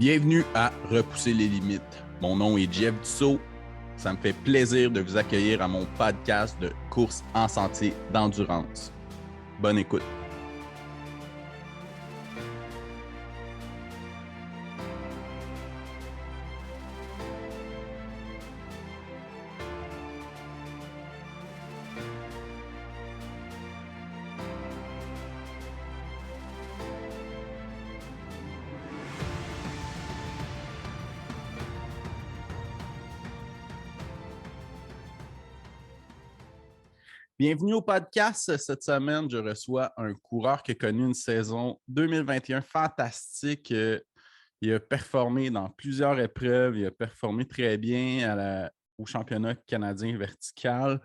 Bienvenue à Repousser les limites. Mon nom est Jeff Dussault. Ça me fait plaisir de vous accueillir à mon podcast de course en sentier d'endurance. Bonne écoute. Bienvenue au podcast. Cette semaine, je reçois un coureur qui a connu une saison 2021 fantastique. Il a performé dans plusieurs épreuves. Il a performé très bien au championnat canadien vertical.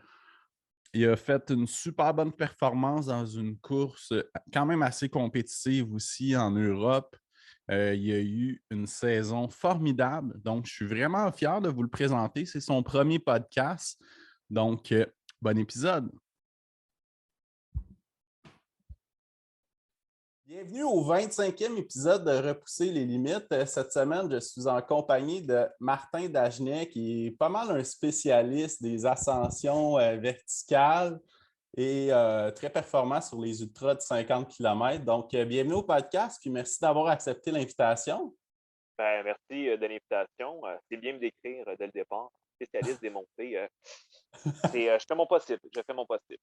Il a fait une super bonne performance dans une course quand même assez compétitive aussi en Europe. Il a eu une saison formidable. Donc, je suis vraiment fier de vous le présenter. C'est son premier podcast. Donc, bon épisode. Bienvenue au 25e épisode de Repousser les limites. Cette semaine, je suis en compagnie de Martin Dagenet, qui est pas mal un spécialiste des ascensions verticales et très performant sur les ultras de 50 km. Donc, bienvenue au podcast, puis merci d'avoir accepté l'invitation. Merci de l'invitation. C'est bien me décrire dès le départ. Spécialiste des montées. Je fais mon possible. Je fais mon possible.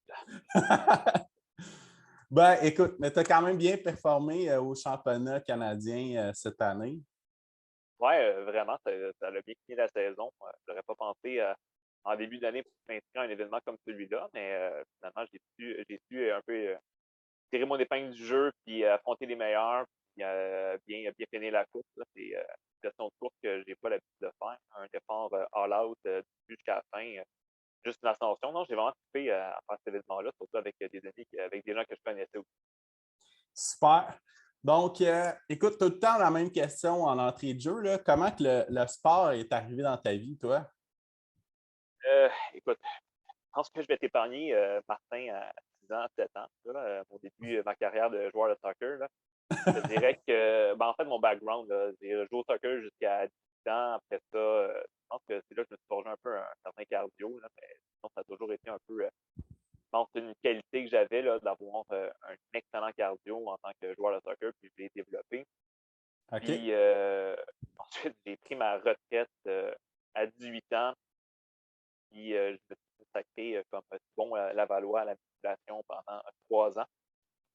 Écoute, mais tu as quand même bien performé au championnat canadien cette année. Oui, vraiment, ça a bien fini la saison. Je n'aurais pas pensé en début d'année m'inscrire à un événement comme celui-là, mais finalement, j'ai su un peu tirer mon épingle du jeu puis affronter les meilleurs, puis bien finir la course. Là. C'est une question de course que je n'ai pas l'habitude de faire. Un effort all-out du début jusqu'à la fin. Juste une ascension. Non, j'ai vraiment trippé à faire cet événement-là, surtout avec des amis, avec des gens que je connaissais aussi. Super. Donc, écoute, tout le temps la même question en entrée de jeu. Là. Comment que le sport est arrivé dans ta vie, toi? Écoute, je pense que je vais t'épargner, Martin, à 6 ans, 7 ans, là, au début de ma carrière de joueur de soccer. Là. Je te dirais que, en fait, mon background, j'ai joué au soccer jusqu'à 10 ans. Après ça, je pense que c'est là que je me suis forgé un peu un certain cardio. Là, mais sinon, ça a toujours été un peu, je pense, une qualité que j'avais d'avoir un excellent cardio en tant que joueur de soccer, puis je l'ai développé. OK. Puis ensuite, j'ai pris ma retraite à 18 ans. Puis je me suis consacré comme bon Lavallois à la musculation pendant 3 ans.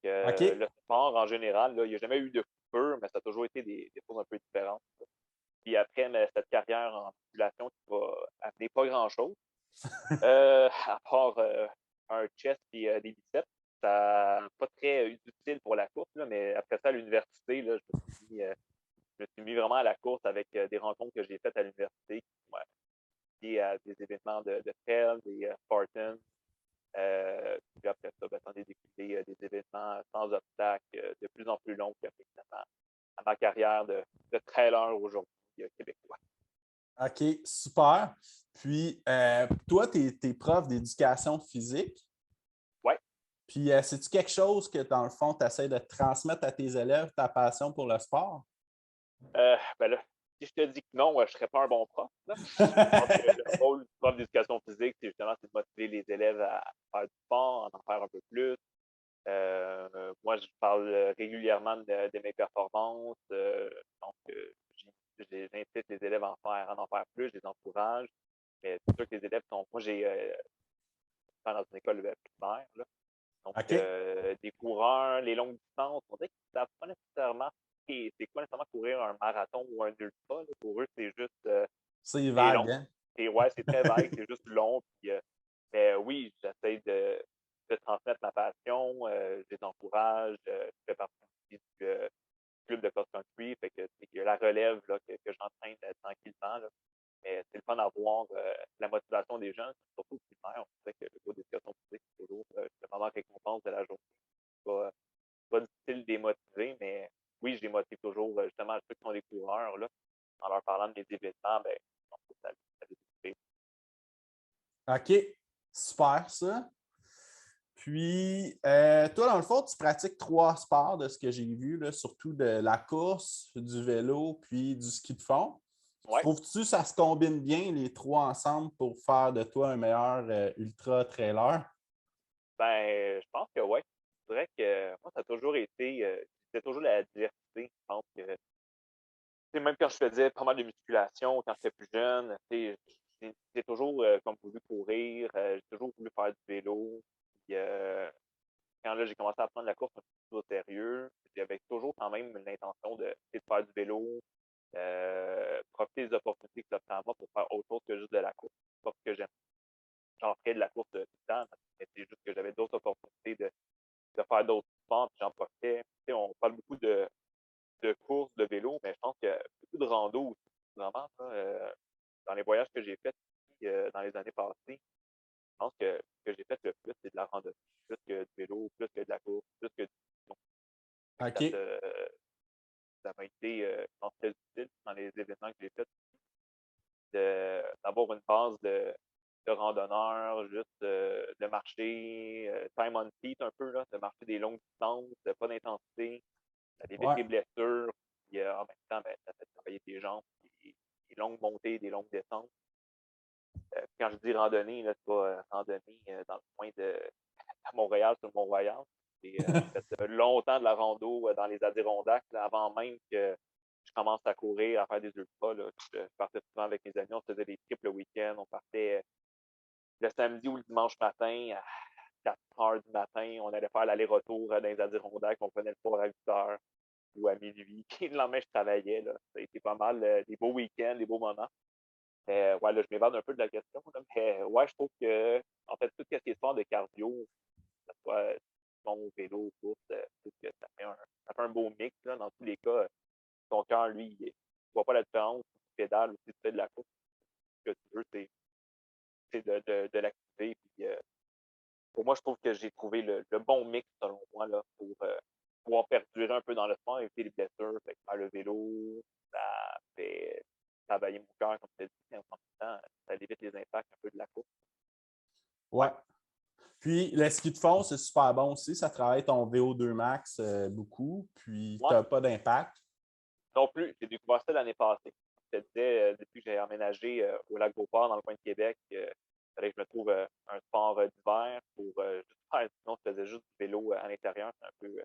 OK. Le sport, en général, là, il n'y a jamais eu de coupure, mais ça a toujours été des choses un peu différentes. Ça. Puis après cette carrière en musculation qui va amener pas grand-chose, à part un chest et des biceps, ça n'a pas très utile pour la course, là, mais après ça, à l'université, là, je me suis mis vraiment à la course avec des rencontres que j'ai faites à l'université qui m'ont liées à des événements de trail, des Spartans. Puis après ça, j'en ai découvert des événements sans obstacle, de plus en plus longs qui affectent à ma carrière de trailer aujourd'hui québécois. OK, super. Puis, toi, tu es prof d'éducation physique. Oui. Puis, c'est-tu quelque chose que, dans le fond, tu essaies de transmettre à tes élèves, ta passion pour le sport? Là, si je te dis que non, je ne serais pas un bon prof. Là. Je pense que le rôle du prof d'éducation physique, c'est justement de motiver les élèves à faire du sport, à en faire un peu plus. Moi, je parle régulièrement de mes performances. Donc, j'incite les élèves à en faire plus, je les encourage. Mais c'est sûr que les élèves sont. Moi, j'ai dans une école primaire. Là. Donc, OK. des coureurs, les longues distances, on dirait qu'ils ne savent pas nécessairement c'est quoi nécessairement courir un marathon ou un ultra. Là. Pour eux, c'est juste C'est c'est vague, long. hein? Ouais, c'est très vague, c'est juste long. Puis, mais oui, j'essaie de transmettre ma passion, je les encourage, je fais partie du club de cross-country, fait que il y a la relève là, que j'entraîne tranquillement. Là. Mais c'est le fun d'avoir la motivation des gens, surtout au primaire. On sait que le cours d'éducation physique, c'est toujours le moment de récompense de la journée. C'est pas difficile de les motiver, mais oui, je les motive toujours justement ceux qui sont des coureurs. Là, en leur parlant de mes événements, ben, ça les motive. OK, super ça. Puis, toi, dans le fond, tu pratiques 3 sports de ce que j'ai vu, là, surtout de la course, du vélo, puis du ski de fond. Ouais. Trouves-tu que ça se combine bien, les 3 ensemble, pour faire de toi un meilleur ultra-trailer? Ben, je pense que oui. Je dirais que moi, ça a toujours été, c'était toujours la diversité. Je pense que, même quand je faisais pas mal de musculation, quand j'étais plus jeune, j'ai toujours comme voulu courir, j'ai toujours voulu faire du vélo. Puis, quand là, j'ai commencé à prendre la course un peu plus au sérieux, j'avais toujours quand même l'intention de faire du vélo, profiter des opportunités que ça offrait à moi pour faire autre chose que juste de la course. Pas que j'en ferais de la course tout le temps, mais c'est juste que j'avais d'autres opportunités de faire d'autres sports, puis j'en profitais. Tu sais, on parle beaucoup de courses, de vélo, mais je pense qu'il y a beaucoup de rando aussi, vraiment. Là, dans les voyages que j'ai faits dans les années passées, je pense que ce que j'ai fait le plus, c'est de la randonnée. Plus que du vélo, plus que de la course, plus que du vélo. Ça, OK. ça m'a été, je pense, très utile dans les événements que j'ai faits, d'avoir une base de randonneur, juste de marcher, time on feet un peu, là, de marcher des longues distances, pas d'intensité, d'éviter Ouais. les blessures, puis en même temps, ben, ça fait travailler tes jambes, des longues montées, des longues descentes. Quand je dis randonnée, là, c'est pas randonnée dans le coin de à Montréal, sur le Mont-Royal. J'ai fait longtemps de la rando dans les Adirondacks, là, avant même que je commence à courir, à faire des ultras. Là. Je partais souvent avec mes amis, on se faisait des trips le week-end. On partait le samedi ou le dimanche matin à 4 heures du matin. On allait faire l'aller-retour dans les Adirondacks. On prenait le port à 8 heures ou à minuit. Puis le lendemain, je travaillais. Là. Ça a été pas mal des beaux week-ends, des beaux moments. Ouais, là, je m'évade un peu de la question. Là, mais ouais, je trouve que, en fait, tout ce qui est sport de cardio, que ce soit mon vélo, course, je trouve que ça fait un beau mix. Là. Dans tous les cas, ton cœur, lui, il ne voit pas la différence si tu pédales ou si tu fais de la course. Ce que tu veux, c'est de l'activer. Puis, pour moi, je trouve que j'ai trouvé le bon mix, selon moi, là, pour pouvoir perdurer un peu dans le sport, éviter les blessures. Fait que faire le vélo, ça fait travailler mon cœur, comme tu as dit, mais en même temps, ça évite les impacts un peu de la course. Ouais. Ouais. Puis, le ski de fond, c'est super bon aussi. Ça travaille ton VO2 max beaucoup. Puis, tu Ouais. n'as pas d'impact. Non plus, j'ai découvert ça l'année passée. Je te disais, depuis que j'ai emménagé au lac Beauport, dans le coin de Québec, il fallait que je me trouve un sport d'hiver pour juste faire. Sinon, je faisais juste du vélo à l'intérieur. C'est un peu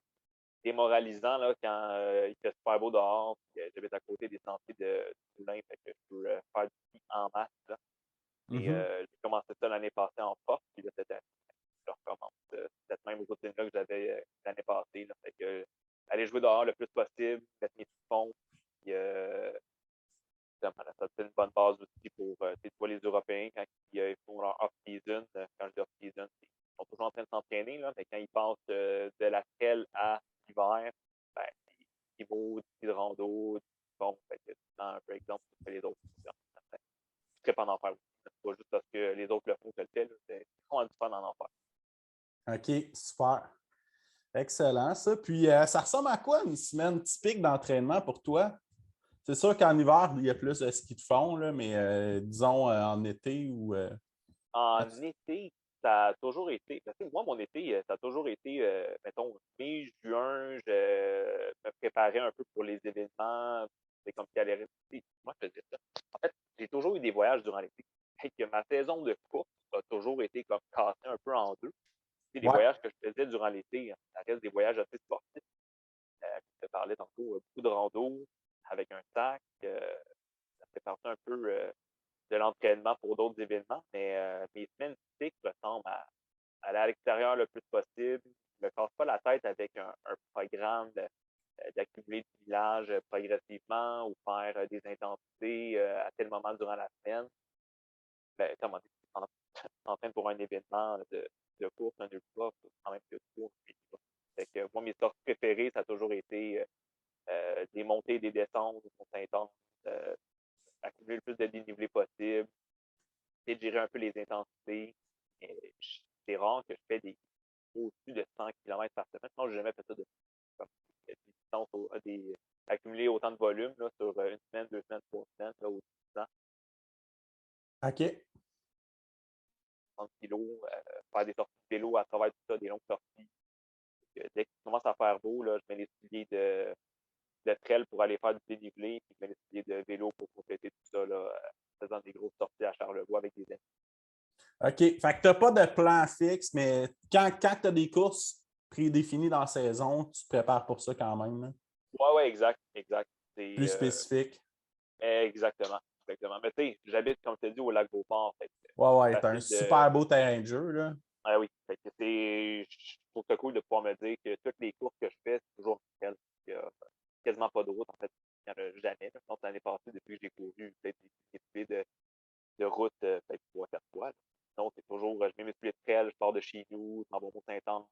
démoralisant là, quand il fait super beau dehors. J'habite à côté des sentiers du Moulin, fait que je peux faire du ski en masse. Là. Et Mhm. j'ai commencé ça l'année passée en force, puis là, cette année, je recommence cette même routine-là que j'avais l'année passée. Là. Fait que aller jouer dehors le plus possible, mettre mes petits ponts, puis ça te fait une bonne base aussi pour toi, les Européens, quand ils font leur off-season, quand je dis off-season, ils sont toujours en train de s'entraîner, là, mais quand ils passent de la trail à l'hiver, ben, ils vont du ski de rando, du fond, fait que tu prends un breakdown pour les autres. Je suis très pas d'en faire aussi. C'est pas juste parce que les autres le font que le fait, c'est vraiment du fun d'en faire. OK, super. Excellent, ça. Puis, ça ressemble à quoi une semaine typique d'entraînement pour toi? C'est sûr qu'en hiver, il y a plus de ski de fond, là, mais disons en été ou. En été, ça a toujours été, parce que moi, mon été, ça a toujours été, mettons, mai, juin, je me préparais un peu pour les événements, c'est comme si elle allait rester. Moi, je faisais ça. En fait, j'ai toujours eu des voyages durant l'été. Fait que ma saison de course a toujours été comme cassée un peu en deux. Tu sais, les Ouais. voyages que je faisais durant l'été, ça reste des voyages assez sportifs. Je te parlais tantôt, beaucoup de rando avec un sac. Ça fait partie un peu de l'entraînement pour d'autres événements, mais mes semaines typiques ressemblent à aller à l'extérieur le plus possible. Je ne me casse pas la tête avec un programme d'accumuler du village progressivement ou faire des intensités à tel moment durant la semaine. Ben, comment dire, en train pour un événement de course, un ultra, faut quand même que tu cours. Fait que moi, mes sorties préférées, ça a toujours été des montées et des descentes, des montées intenses, accumuler le plus de dénivelé possible, essayer de gérer un peu les intensités. C'est rare que je fais au-dessus de 100 km par semaine. Sinon, je n'ai jamais fait ça de comme, des distances accumuler autant de volume là, sur une semaine, 2 semaines, 3 semaines, là, au 10 ans. OK. kilos, faire des sorties de vélo à travers tout ça, des longues sorties. Dès qu'il commence à faire beau, là, je mets les souliers de trail pour aller faire du dénivelé, puis je mets les souliers de vélo pour compléter tout ça, là, en faisant des grosses sorties à Charlevoix avec des amis. OK. Fait que tu n'as pas de plan fixe, mais quand tu as des courses prédéfinies dans la saison, tu te prépares pour ça quand même, là. Ouais, exact. Plus spécifique. Exactement. Mais tu sais, j'habite, comme je te dis, au lac Beauport. Fait que Ouais, c'est tu as un facile super beau terrain de jeu, là. Ah oui. Fait que je trouve ça cool de pouvoir me dire que toutes les courses que je fais, c'est toujours nickel. Il n'y a quasiment pas de route, en fait. Il n'y en a jamais. Je pense que l'année passée, depuis que j'ai couru, peut-être des souliers de route, peut-être 3-4 fois. Sinon, c'est toujours, je mets mes souliers de trail, je pars de chez nous, je m'en vais au Mont-Saint-Anne,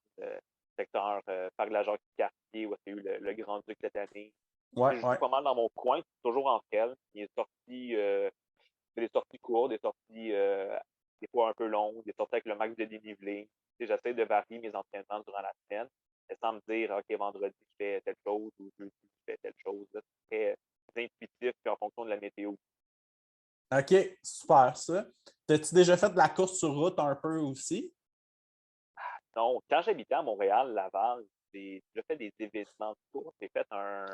secteur Parc de la Jacques-Cartier, où il y a eu le Grand-Duc cette année. Ouais, Je joue ouais. pas mal dans mon coin, toujours en trail. Il est sorti des sorties courtes, des sorties des fois un peu longues, des sorties avec le max de dénivelé. J'essaie de varier mes entraînements durant la semaine, sans me dire, OK, vendredi, je fais telle chose ou jeudi, je fais telle chose. C'est très intuitif puis en fonction de la météo. OK, super ça. T'as-tu déjà fait de la course sur route un peu aussi? Donc, quand j'habitais à Montréal, Laval, j'ai déjà fait des événements de course. J'ai fait un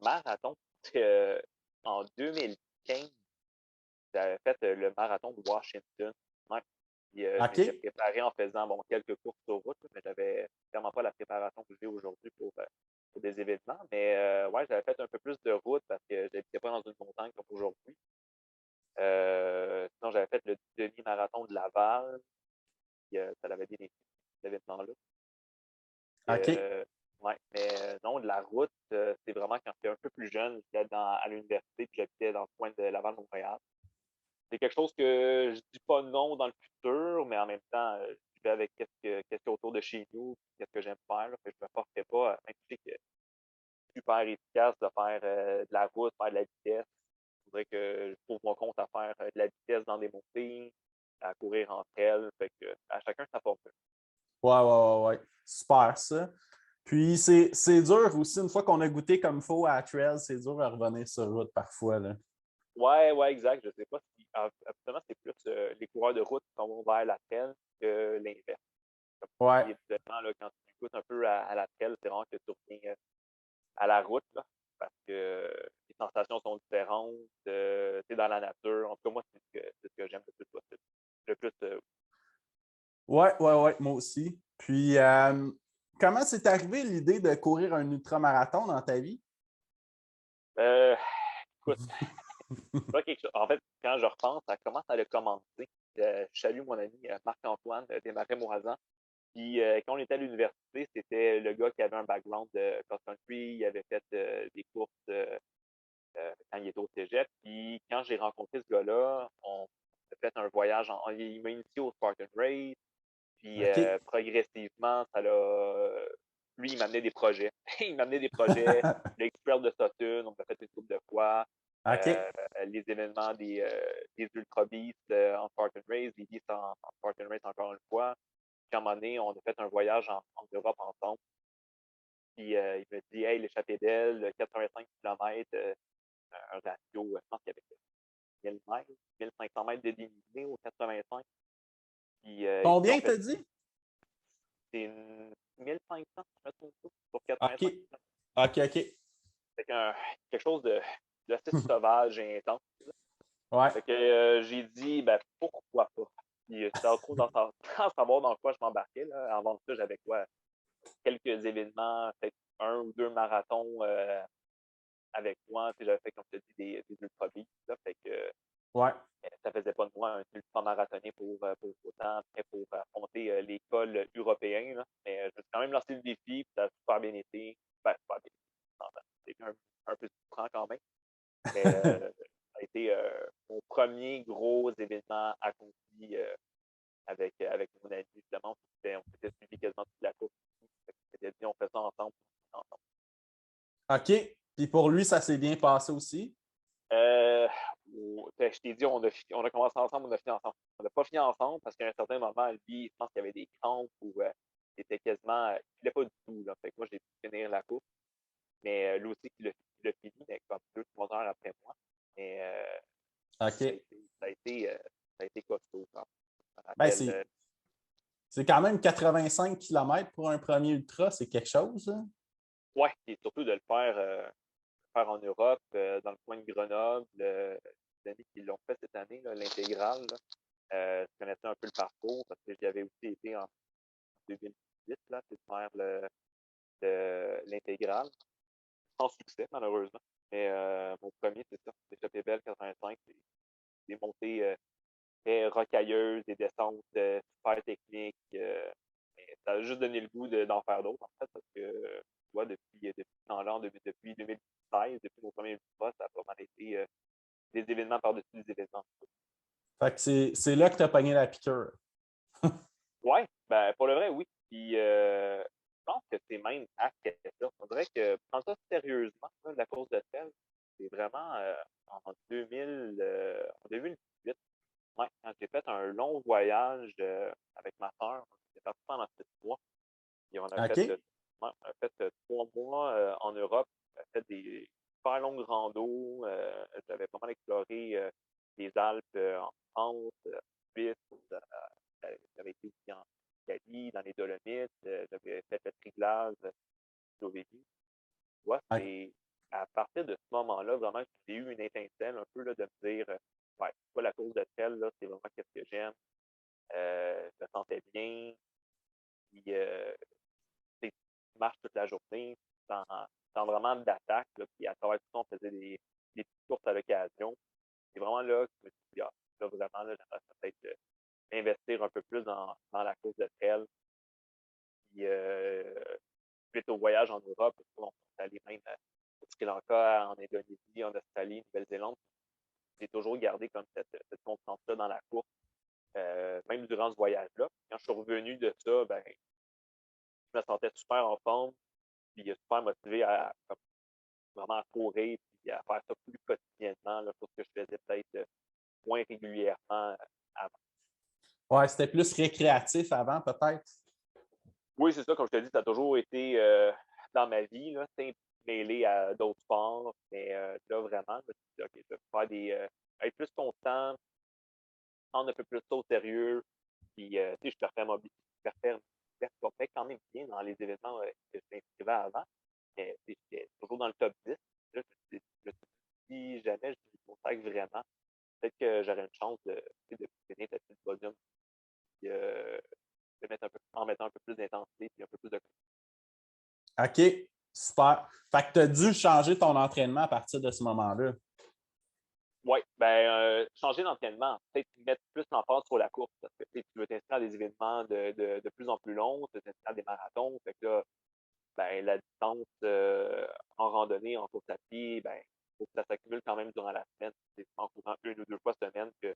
marathon en 2015. J'avais fait le marathon de Washington. Ouais. Puis, je m'étais OK. préparé en faisant quelques courses sur route, mais j'avais vraiment pas la préparation que j'ai aujourd'hui pour des événements. Mais ouais, j'avais fait un peu plus de route parce que j'habitais pas dans une montagne comme aujourd'hui. Sinon, j'avais fait le demi-marathon de Laval. Puis, ça l'avait bien été, cet événement-là. OK. Ouais, mais non, de la route, c'est vraiment quand j'étais un peu plus jeune, j'étais à l'université, puis j'habitais dans le coin de Laval-Montréal. C'est quelque chose que je dis pas non dans le futur, mais en même temps, je vais avec qu'est-ce qu'il y a autour de chez nous, qu'est-ce que j'aime faire, là, que je me forcerai pas, même si c'est super efficace de faire de la route, faire de la vitesse. Il faudrait que je trouve mon compte à faire de la vitesse dans des montées, à courir entre elles. Fait que à chacun sa porte. Ouais. Super ça. Puis c'est dur aussi, une fois qu'on a goûté comme il faut à la trail, c'est dur à revenir sur route parfois, là. Ouais, exact. Je sais pas si absolument c'est plus les coureurs de route qui vont vers la trail que l'inverse. Ouais. Puis, évidemment, là, quand tu goûtes un peu à la trail, c'est vraiment que tu reviens à la route, là, parce que les sensations sont différentes. Tu es dans la nature. En tout cas, moi, c'est ce que j'aime le plus possible. Le plus, Ouais, moi aussi. Puis comment c'est arrivé l'idée de courir un ultramarathon dans ta vie? euh, écoute, c'est pas quelque chose. En fait, quand je repense à comment ça a commencé, je salue mon ami Marc-Antoine Desmarais-Moisan. Puis quand on était à l'université, c'était le gars qui avait un background de cross-country. Il avait fait des courses quand il était au cégep. Puis quand j'ai rencontré ce gars-là, on a fait un voyage. Il m'a initié au Spartan Race. Puis OK. progressivement, lui, il m'amenait des projets. Il m'amenait des projets. L'Express de Sutton, on l'a fait une couple de fois. OK. Les événements des Ultra Beasts en Spartan Race, des Beasts en Spartan Race encore une fois. Puis à un moment donné, on a fait un voyage en Europe ensemble. Puis il me dit, hey, l'échappée d'elle, 85 km, un ratio, je pense qu'il y avait 1000 mètres, 1500 mètres de dénivelé au 85. Puis il dit, Combien on fait, t'as dit? c'est 1500, je me trompe pas, pour OK. 85 km. OK. C'est quelque chose d'assez sauvage et intense. Ouais. Fait que j'ai dit, ben, pourquoi pas? Puis c'était trop sans savoir dans quoi je m'embarquais. Là. Avant ça, j'avais quoi? Quelques événements, peut-être un ou deux marathons avec moi. J'avais fait, comme je te dis, des ultra beats. Fait que Ouais. ça faisait pas de moi un ultra-marathonnier pour autant, prêt pour affronter l'école européenne. Là. Mais je me suis quand même lancé le défi, puis ça a super bien été. Ben, super bien été. C'était un peu souffrant quand même. Mais ça a été mon premier gros événement accompli avec mon ami, justement. On s'était suivi quasiment toute la course. On s'était dit, on fait ça ensemble. OK. Puis pour lui, ça s'est bien passé aussi? Euh, je t'ai dit, on a commencé ensemble, on a fini ensemble. On n'a pas fini ensemble parce qu'à un certain moment, lui, je pense qu'il y avait des crampes ou c'était quasiment. Il ne filait pas du tout. Là. Fait que moi, j'ai pu finir la course. Mais lui aussi, il l'a fini, mais comme 2-3 heures après moi. Mais OK. ça a été costaud. Quand même. Je me Ben, rappelle, c'est quand même 85 km pour un premier ultra, c'est quelque chose, hein? ouais, et surtout de faire en Europe, dans le coin de Grenoble. Les amis qui l'ont fait cette année, là, l'intégrale, là, je connaissais un peu le parcours parce que j'y avais aussi été en 2018, là, c'est de faire l'intégrale. Sans succès, malheureusement. Mais mon premier, c'est ça. C'est Chapébel 85. C'est des montées très rocailleuses, des descentes super techniques. Mais ça a juste donné le goût d'en faire d'autres, en fait, parce que, tu vois, depuis ce temps-là, depuis 2016, depuis mon premier ultra, ça a vraiment été des événements par-dessus des événements. Fait que c'est là que tu as pogné la piqûre. Ouais, ben, pour le vrai, oui. Puis, je pense que c'est même après ça. On dirait que prendre ça sérieusement, là, la course de sel, c'est vraiment en 2018, ouais, quand j'ai fait un long voyage avec ma soeur. On était parti pendant 6 mois. Et on a fait, OK? ouais, on a fait 3 mois en Europe. On a fait des super longues randos. J'avais pas mal exploré les Alpes en France, Suisse. J'avais été aussi en Italie, dans les Dolomites. J'avais fait le Triglav, Slovénie. Tu vois, OK. c'est à partir de ce moment-là, vraiment, que j'ai eu une étincelle un peu là, de me dire, ouais, tu vois, la course de trail, là, c'est vraiment ce que j'aime. Je me sentais bien. Puis, tu marches toute la journée sans, sans vraiment d'attaque. Puis à travers tout ça, on faisait des petites courses à l'occasion. C'est vraiment là que je me suis dit, ah, là, vraiment, là, j'aimerais peut-être investir un peu plus dans la course de trail. Puis, suite au voyage en Europe, on est allé même au Sri Lanka, en Indonésie, en Australie, Nouvelle-Zélande. J'ai toujours gardé comme cette constance-là dans la course, même durant ce voyage-là. Quand je suis revenu de ça, ben, je me sentais super en forme, puis super motivé à vraiment à courir, puis à faire ça plus quotidiennement, là, pour ce que je faisais peut-être moins régulièrement avant. Ouais, c'était plus récréatif avant, peut-être. Oui, c'est ça, comme je te dis, ça a toujours été dans ma vie, là, mêlé à d'autres sports, mais là, vraiment, je me suis dit, OK, je vais faire être plus constant, prendre un peu plus ça au sérieux, puis, tu sais, je performais quand même bien dans les événements que je m'inscrivais avant, mais j'étais toujours dans le top 10. Là, si jamais je me consacre vraiment, peut-être que j'aurais une chance de finir tête de podium, puis en mettant un peu plus d'intensité et un peu plus de. OK, super. Fait que tu as dû changer ton entraînement à partir de ce moment-là. Oui, ben, changer d'entraînement, peut-être mettre plus l'emphase sur la course, parce que tu veux t'inscrire à des événements de plus en plus longs, tu veux t'inscrire à des marathons, fait que là, ben, la distance en randonnée, en course à pied, ben, faut que ça s'accumule quand même durant la semaine. C'est en courant 1 ou 2 fois semaine que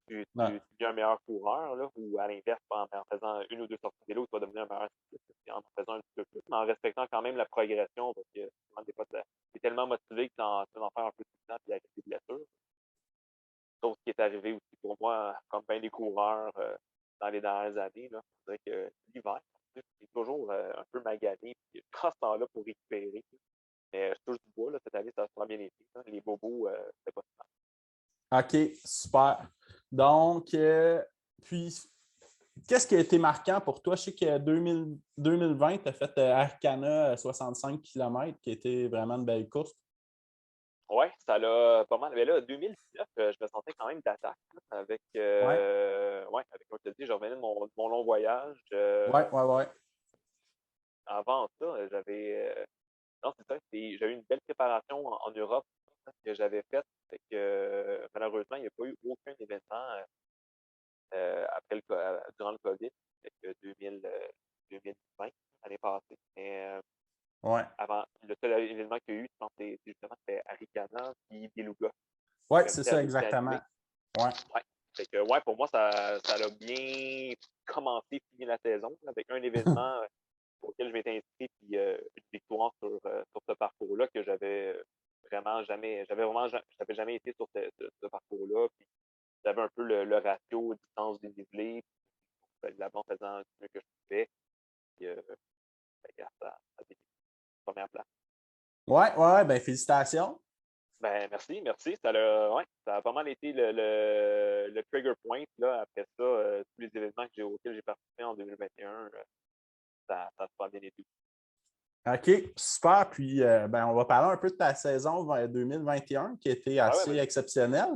Ouais. tu deviens un meilleur coureur, là, ou à l'inverse, en faisant 1 ou 2 sorties de vélo, tu vas devenir un meilleur cycliste, en faisant un petit peu plus, mais en respectant quand même la progression, parce que souvent, des fois, tu es tellement motivé que tu veux en faire un peu tout le temps, puis avec des blessures. Chose qui est arrivé aussi pour moi, comme bien des coureurs dans les dernières années. Là. Je dirais que l'hiver, c'est toujours un peu magané, puis je prends ce temps-là pour récupérer. Mais je touche du bois, là, cette année, ça a super bien été. Là. Les bobos, c'était pas si OK, super. Donc, puis, qu'est-ce qui a été marquant pour toi? Je sais que 2020, tu as fait Arcana 65 km, qui était vraiment une belle course. ouais, ça l'a pas mal. Mais là, 2019, je me sentais quand même d'attaque là, avec, Ouais, ouais, avec, comme je te dis, je revenais de mon long voyage. ouais, ouais, ouais. Avant ça, non, c'est ça, j'avais eu une belle préparation en Europe que j'avais faite. Fait que, malheureusement, il n'y a pas eu aucun événement durant le COVID, fait que 2020, l'année passée. Mais Ouais, avant, le seul événement qu'il y a eu, je pense, c'est justement c'était Arikana puis Beluga. ouais, Comme c'est c'était à ça deux exactement. animés. Ouais. Ouais. Fait que, ouais, pour moi, ça a bien commencé, fini la saison, avec un événement auquel je m'étais inscrit, puis une victoire sur ce parcours-là que j'avais jamais été sur ce parcours-là. Puis j'avais un peu le ratio distance dénivelé, puis là-bas en faisant du mieux que je pouvais. Puis, regarde, ça a été première place. Ouais, ouais, ben félicitations. Ben, merci, merci. Ça a pas mal été le trigger point. Là. Après ça, tous les événements auxquels j'ai participé en 2021, ça a pas bien été. OK, super. Puis, on va parler un peu de ta saison 2021 qui était Ah ouais, assez vas-y. exceptionnelle.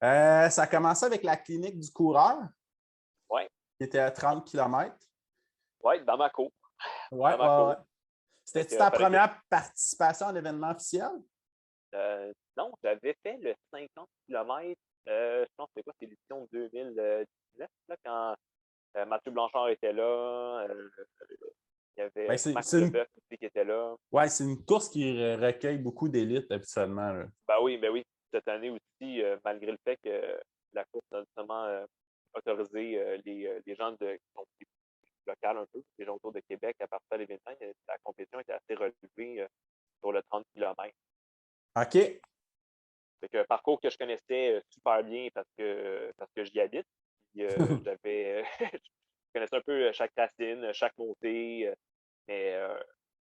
Ça a commencé avec la clinique du coureur Ouais, qui était à 30 km. ouais, dans ma cour. Ouais, Dans ma ouais, ouais. cour. Fait C'était que, ta fallait que première participation à un événement officiel? non, j'avais fait le 50 km. Je pense que c'est quoi, c'est l'édition 2019, là, quand Mathieu Blanchard était là. Il y Ben, avait c'est Max c'est une, Leboeuf aussi qui était là. ouais, c'est une course qui recueille beaucoup d'élites habituellement, là. Ben oui. Cette année aussi, malgré le fait que la course a justement autorisé les gens qui sont plus locales un peu, les gens autour de Québec à partir de l'événement, la compétition était assez relevée sur le 30 km. OK. C'est un parcours que je connaissais super bien parce que j'y habite. Puis, je connaissais un peu chaque racine, chaque montée, mais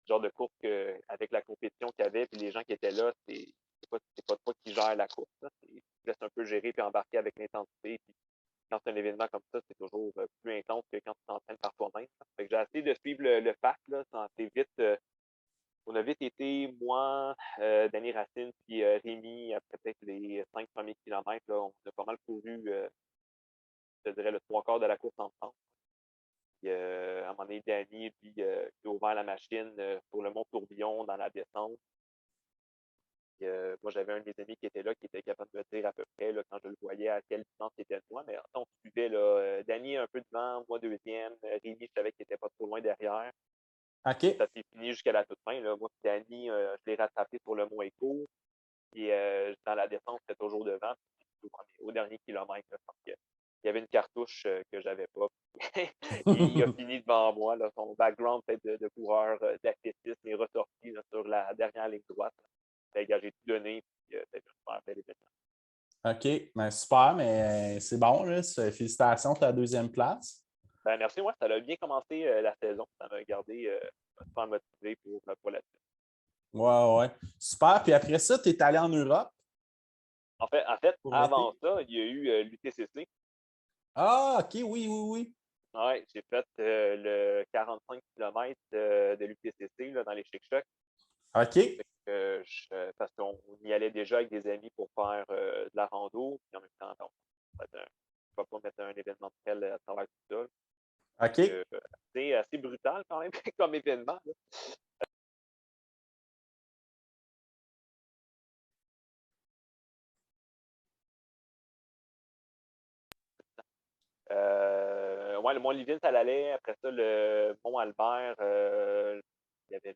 genre de course avec la compétition qu'il y avait puis les gens qui étaient là, c'est pas toi qui gères la course. Là. Tu te laisses un peu gérer puis embarquer avec l'intensité. Puis quand c'est un événement comme ça, c'est toujours plus intense que quand tu t'entraînes par toi-même. Fait que j'ai essayé de suivre le pack, là, on a vite été, moi, Danny Racine, puis Rémi, après peut-être les 5 premiers kilomètres, là, on a pas mal couru, je te dirais, le trois quarts de la course ensemble. Puis, à un moment donné, Danny, lui, il a ouvert la machine sur le mont Tourbillon dans la descente. Puis, moi, j'avais un de mes amis qui était là, qui était capable de me dire à peu près, là, quand je le voyais, à quelle distance il était de moi. Mais on suivait, là, Danny un peu devant, moi deuxième. Rémi, je savais qu'il était pas trop loin derrière. OK. Ça s'est fini jusqu'à la toute fin. Là. Moi, Danny, je l'ai rattrapé sur le mont Écho. Et dans la descente, c'était toujours devant. Au dernier kilomètre, là, parce que il y avait une cartouche que j'avais pas. Il a fini devant moi. Là, son background peut-être de coureur d'athlétisme est ressorti là, sur la dernière ligne droite. J'ai tout donné. Puis, c'était un super bel événement. OK. Ben, super, mais c'est bon, là. Félicitations, ta deuxième place. Ben, merci, moi. Ça a bien commencé la saison. Ça m'a gardé super motivé pour la suite. Ouais, ouais. Super. Puis après ça, tu es allé en Europe En fait, pour avant l'été? ça, il y a eu l'UTCC. Ah, OK, oui, oui, oui. Ouais, j'ai fait le 45 km de l'UTCC là, dans les Chic-Chocs. OK. Parce qu'on y allait déjà avec des amis pour faire de la rando. Puis en même temps, bon, je ne vais pas mettre un événement de tel à travers tout ça. OK. C'est assez brutal quand même comme événement. Là. Ouais, le Mont-Liville, ça allait. Après ça, le Mont-Albert, il y avait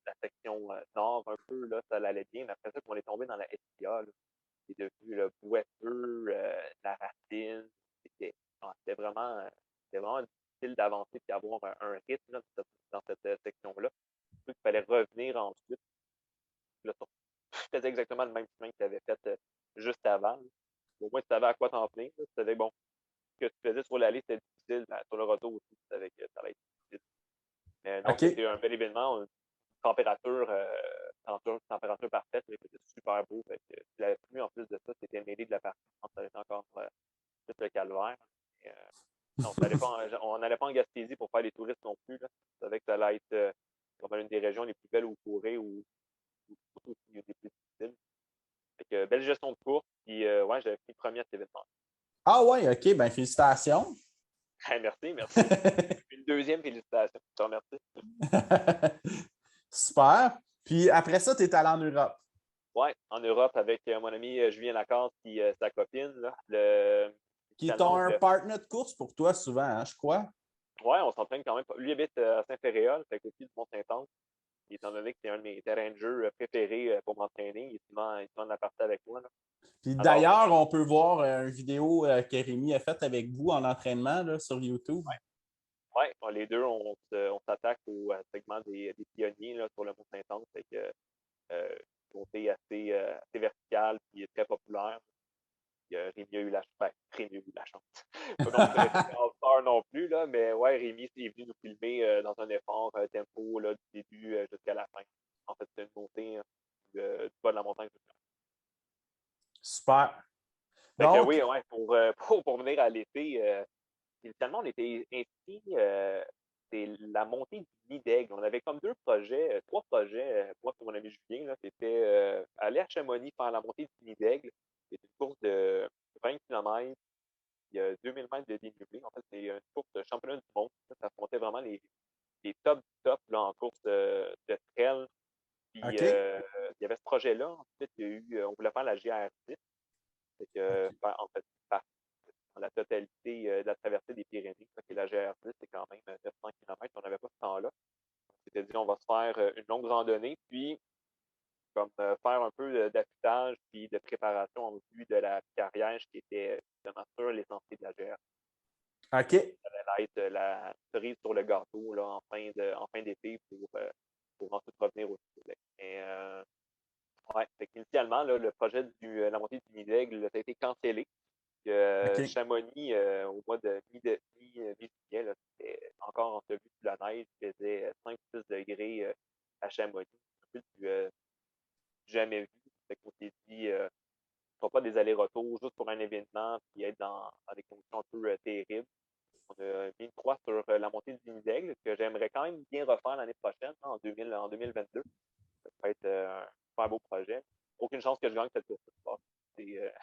la section nord un peu, là, ça allait bien. Mais après ça, on est tombé dans la SIA, là, c'est devenu le boiteux, la racine. C'était c'était vraiment difficile d'avancer et d'avoir un rythme là, dans cette section-là. Il fallait revenir ensuite. Là, tu faisais exactement le même chemin que tu avais fait juste avant. Là. Au moins, tu savais à quoi t'en tenir. Tu savais, bon, ce que tu faisais sur l'allée, c'était difficile. Ben, sur le retour aussi, tu savais que ça allait être difficile. Mais non, OK. c'était un bel événement. Une température parfaite, mais c'était super beau. Fait que, la pluie, en plus de ça, c'était mêlé de la partie. Ça allait encore plus le calvaire. Et, non, on n'allait pas en Gaspésie pour faire des touristes non plus. Là. Je savais que ça allait être comme une des régions les plus belles où courir ou surtout aussi des plus difficiles. Fait que, belle gestion de course. Puis, ouais, j'avais pris premier à cet événement. Ah ouais, OK. Ben, félicitations. Merci, merci. Une deuxième félicitation. Je te remercie. Super. Puis après ça, tu es allé en Europe. Ouais, en Europe avec mon ami Julien Lacasse et sa copine, là, Qui est initialement, on un voulait. partner de course pour toi souvent, hein, je crois. Ouais, on s'entraîne quand même. Lui habite à Saint-Féréol, fait côté du Mont-Saint-Anne. Étant donné que c'est un de mes terrains de jeu préférés pour m'entraîner, il est souvent de la partie avec moi. Là. Puis Alors, d'ailleurs, on peut voir une vidéo que Rémi a faite avec vous en entraînement là, sur YouTube. ouais, les deux, on s'attaque au segment des pionniers là, sur le Mont-Saint-Anne. Fait que côté assez vertical puis très populaire. Rémi a eu Rémi a eu la chance. Pas non plus répété All-Star non plus, là, mais ouais, Rémi est venu nous filmer dans un effort tempo là, du début jusqu'à la fin. En fait, c'est une montée du bas de la montagne. Super. Fait que Donc, oui, ouais, pour venir à l'été, initialement, on était inscrits, c'est la montée du nid d'aigle. On avait comme 2 projets, 3 projets, moi et mon ami Julien, là, c'était, aller à Chamonix faire la montée du nid d'aigle. C'est une course de 20 kilomètres, il y a 2000 mètres de dénivelé. En fait, c'est une course de championnat du monde. Ça affrontait vraiment les top du top là, en course de trail. Puis, OK. il y avait ce projet-là. Ensuite, il y a eu, on voulait faire la GR10. Fait que, OK. en fait, dans la totalité de la traversée des Pyrénées. Fait que la GR10, c'est quand même 900 km. On n'avait pas ce temps-là. On s'était dit, on va se faire une longue randonnée, puis comme faire un peu d'affûtage puis de préparation en vue de la carrière qui était justement sur les sentiers de la GR. OK. Ça allait être la cerise sur le gâteau là, en fin d'été pour ensuite revenir au Québec. Mais ouais, fait qu'initialement, là, le projet de la montée du Nid-d'Aigle ça a été cancellé. OK. Chamonix, au mois de mi-juillet, là, c'était encore enseveli sous la neige. Il faisait 5-6 degrés à Chamonix. C'est un peu du jamais vu. Fait qu'on s'est dit, ne fera pas des allers-retours juste pour un événement puis être dans des conditions un peu terribles. On a mis une croix sur la montée du Nid-d'Aigle que j'aimerais quand même bien refaire l'année prochaine, en 2022. Ça va être un super beau projet. Aucune chance que je gagne cette course. C'est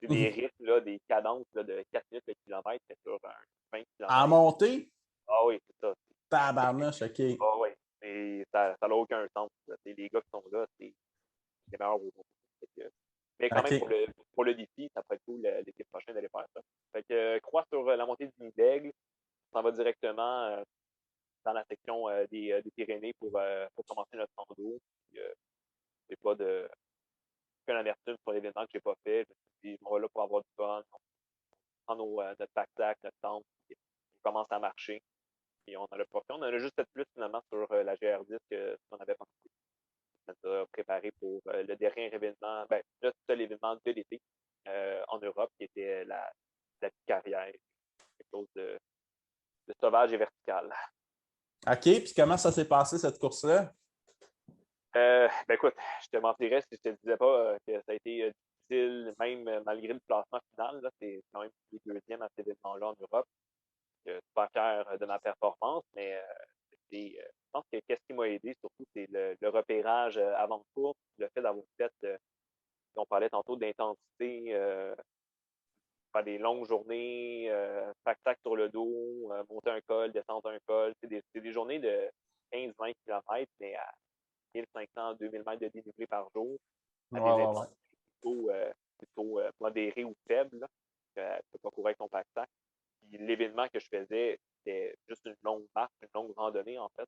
c'est des rythmes, là, des cadences là, de 4 minutes le kilomètre, mais sur un 20 En km. montée, Ah oui, c'est ça. tabarnouche, OK. Ah oui. Et ça n'a aucun sens. Là. Les gars qui sont là, c'est les meilleurs au monde. Mais quand même, OK. pour le défi, ça pourrait être cool l'été prochain d'aller faire ça. Fait que croix sur la montée du Nid-d'Aigle, on s'en va directement dans la section des Pyrénées pour commencer notre rando. C'est pas de aucune amertume sur l'événement que j'ai pas fait. Je me suis dit, on va là pour avoir du fun. On prend notre pack-sac, notre tente, puis on commence à marcher. Puis on en a profité. On en a juste fait plus finalement sur la GR10 que ce qu'on avait pensé. Ça nous a préparé pour le dernier événement, ben, le seul événement de l'été en Europe, qui était la petite carrière. Quelque chose de sauvage et vertical. OK. Puis comment ça s'est passé, cette course-là? Ben écoute, je te mentirais si je te disais pas que ça a été difficile, même malgré le classement final. Là, c'est quand même les deuxièmes à cet événement-là en Europe. Super fier de ma performance, mais je pense que qu'est-ce qui m'a aidé surtout, c'est le repérage avant de course, le fait d'avoir fait, on parlait tantôt d'intensité, faire des longues journées, tac-tac sur le dos, monter un col, descendre un col. C'est des journées de 15-20 km, mais à 1500, 2000 mètres de dénivelé par jour, Ouais, à des ouais, ouais. intensités plutôt modérées ou faibles. Là. Tu ne peux pas courir avec ton pack-sac. Puis l'événement que je faisais, c'était juste une longue marche, une longue randonnée, en fait.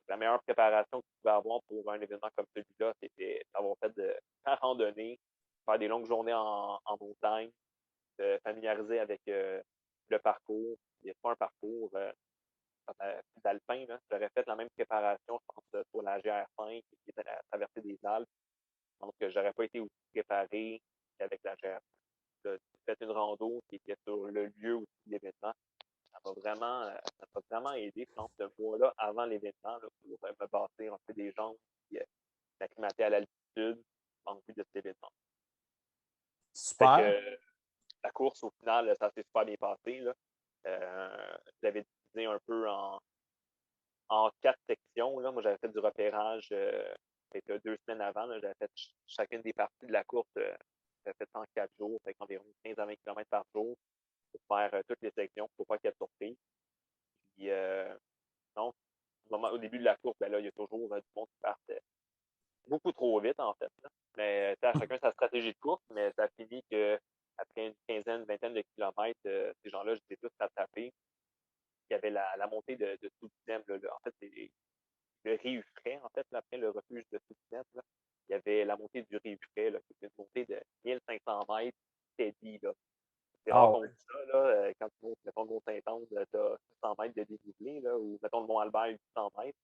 La meilleure préparation que tu pouvais avoir pour un événement comme celui-là, c'était d'avoir fait de la randonnée, faire des longues journées en montagne, se familiariser avec le parcours. Il n'y a pas un parcours d'alpin. J'aurais fait la même préparation, je pense, pour la GR5, qui était la traversée des Alpes. Donc, j'aurais pas été aussi préparé qu'avec la GR5. J'ai fait une rando qui était sur le lieu aussi de l'événement. Ça m'a vraiment aidé, je pense, ce mois-là avant l'événement, là, pour me bâtir un peu des jambes et m'acclimater à l'altitude en vue de cet événement. Fait que Super. la course, au final, ça s'est super bien passé. Là. Je l'avais divisé un peu en 4 sections. Là. Moi, j'avais fait du repérage peut-être 2 semaines avant. J'avais fait chacune des parties de la course. J'avais fait ça en 4 jours, fait environ 15 à 20 km par jour pour faire toutes les sections, pour pas qu'il y ait de surprise. Puis, non, au début de la course, ben là, il y a toujours du monde qui part beaucoup trop vite, en fait. Là. Mais à chacun sa stratégie de course, mais ça finit que après une quinzaine, vingtaine de kilomètres, ces gens-là, je les ai tous rattrapés. Il y avait la montée de Soutinem. En fait, c'est le Riufray, en fait, là, après le refuge de Soutinem. Il y avait la montée du Riufray, qui était une montée de 1500 mètres steady. Là. C'est rare Ah qu'on ouais. dit ça, quand tu montes, mettons, le Mont-Saint-Anne, tu as 600 mètres de dénivelé, ou mettons le Mont-Albert, 800 mètres.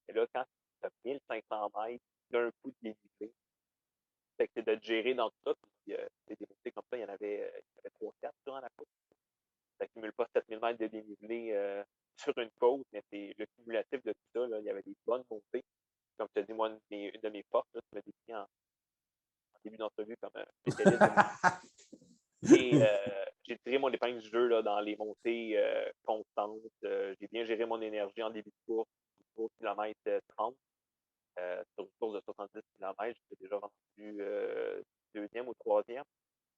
Et là, quand tu as 1500 mètres d'un coup de dénivelé, fait que c'est de te gérer dans tout ça. Puis, des montées comme ça, il y avait 3-4 durant la course. Ça n'accumule pas 7000 mètres de dénivelé sur une côte, mais c'est le cumulatif de tout ça. Là, il y avait des bonnes montées. Comme je te dis, moi, une de mes forces, là, tu m'as décrit en début d'entrevue comme un spécialiste l'élite de et j'ai tiré mon épingle du jeu là, dans les montées constantes. J'ai bien géré mon énergie en début de course, au kilomètre 30. Sur une course de 70 km, j'étais déjà rendu deuxième ou troisième.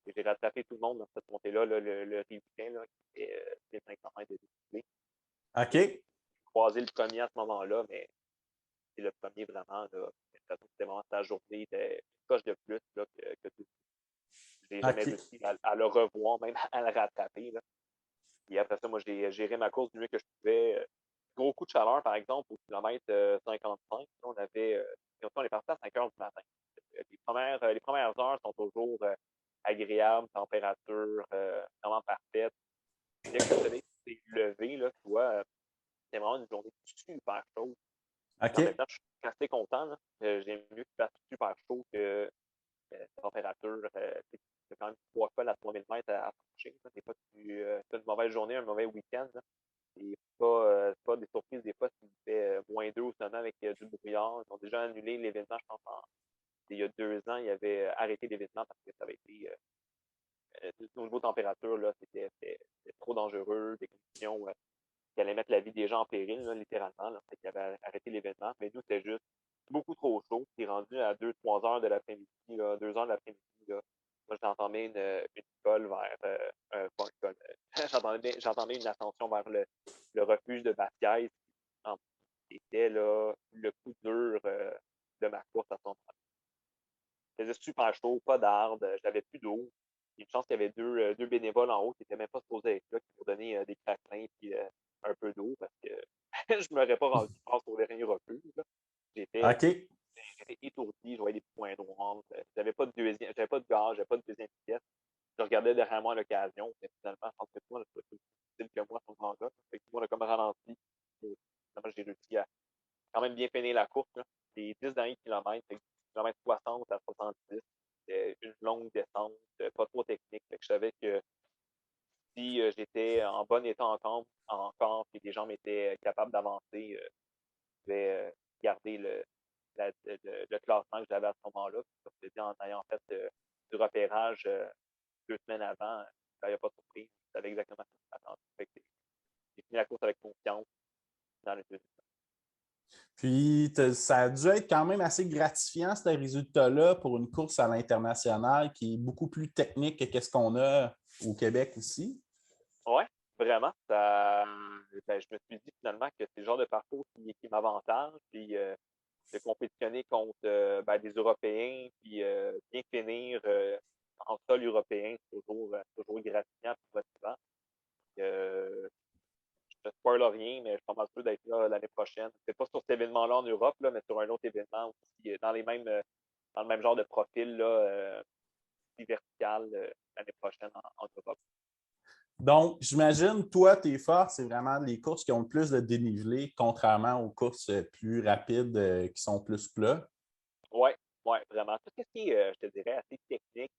Et j'ai rattrapé tout le monde dans cette montée-là, le Rivicain, là, qui était 500 mètres de dénivelé. OK. J'ai croisé le premier à ce moment-là, mais c'est le premier vraiment. Là, j'ai l'impression que c'était vraiment sa journée, était une coche de plus là, que tout. Je n'ai jamais OK. réussi à le revoir, même à le rattraper. Là. Et après ça, moi, j'ai géré ma course du mieux que je pouvais. Gros coup de chaleur, par exemple, au kilomètre 55. On on est parti à 5 heures du matin. Les premières heures sont toujours agréables, température vraiment parfaite. Dès que le soleil s'est levé, là, tu vois, c'est vraiment une journée super chaude. En même OK. temps, je suis assez content. Là. J'aime mieux qu'il fasse super chaud que température. C'est quand même 3 fois à 3000 mètres à franchir. Des fois, tu as une mauvaise journée, un mauvais week-end. C'est pas des surprises des fois s'il fait -2 au sommet avec du brouillard. Ils ont déjà annulé l'événement, je pense, il y a 2 ans, ils avaient arrêté l'événement parce que ça avait été au niveau température, là, c'était trop dangereux, des conditions qui allaient mettre la vie des gens en péril, là, littéralement. Là, fait qu'ils avaient arrêté l'événement. Mais nous, c'était juste beaucoup trop chaud. C'est rendu à 2-3 heures de l'après-midi, 2 heures de l'après-midi. Là. Moi, j'entendais une colle vers pas une colle. J'entendais une ascension vers le refuge de Basquiat. C'était là, le coup dur de ma course à son moment. Il faisait super chaud, pas d'arbres, j'avais plus d'eau. Une chance qu'il y avait deux bénévoles en haut qui n'étaient même pas supposés être là, qui m'ont donné des craquelins et un peu d'eau parce que je ne m'aurais pas rendu, je pense, au dernier refuge. Là. J'étais OK. étourdi, je voyais des points noirs. J'avais pas de gaz, j'avais pas de deuxième pièce. Je regardais derrière moi à l'occasion, mais finalement, je pense que tout le monde a plus difficile que moi à ce moment-là. Fait que tout le monde a comme ralenti. Et finalement, j'ai réussi à quand même bien finir la course. Là. Les 10 derniers kilomètres, kilomètres 60 à 70, c'était une longue descente, pas trop technique. Fait que je savais que si j'étais en bon état encore et les gens étaient capables d'avancer, je vais garder le classement que j'avais à ce moment-là. Comme je te dis, en ayant fait du repérage 2 semaines avant, ça n'avait pas surpris. Je savais exactement ce qui m'attendait. J'ai fini la course avec confiance dans le deuxième. Puis, ça a dû être quand même assez gratifiant, ce résultat-là, pour une course à l'international qui est beaucoup plus technique que ce qu'on a au Québec aussi. Oui, vraiment. Je me suis dit finalement que c'est le genre de parcours qui m'avantage. Puis de compétitionner contre des Européens, puis bien finir en sol européen, c'est toujours gratifiant et motivant. Je ne spoil rien, mais je suis pas mal sûr d'être là l'année prochaine. C'est pas sur cet événement-là en Europe, là, mais sur un autre événement aussi, dans le même genre de profil là, vertical l'année prochaine en Europe. Donc, j'imagine, toi, tes forces, c'est vraiment les courses qui ont le plus de dénivelé, contrairement aux courses plus rapides qui sont plus plats. Oui, ouais, vraiment. Tout ce qui est, je te dirais, assez technique,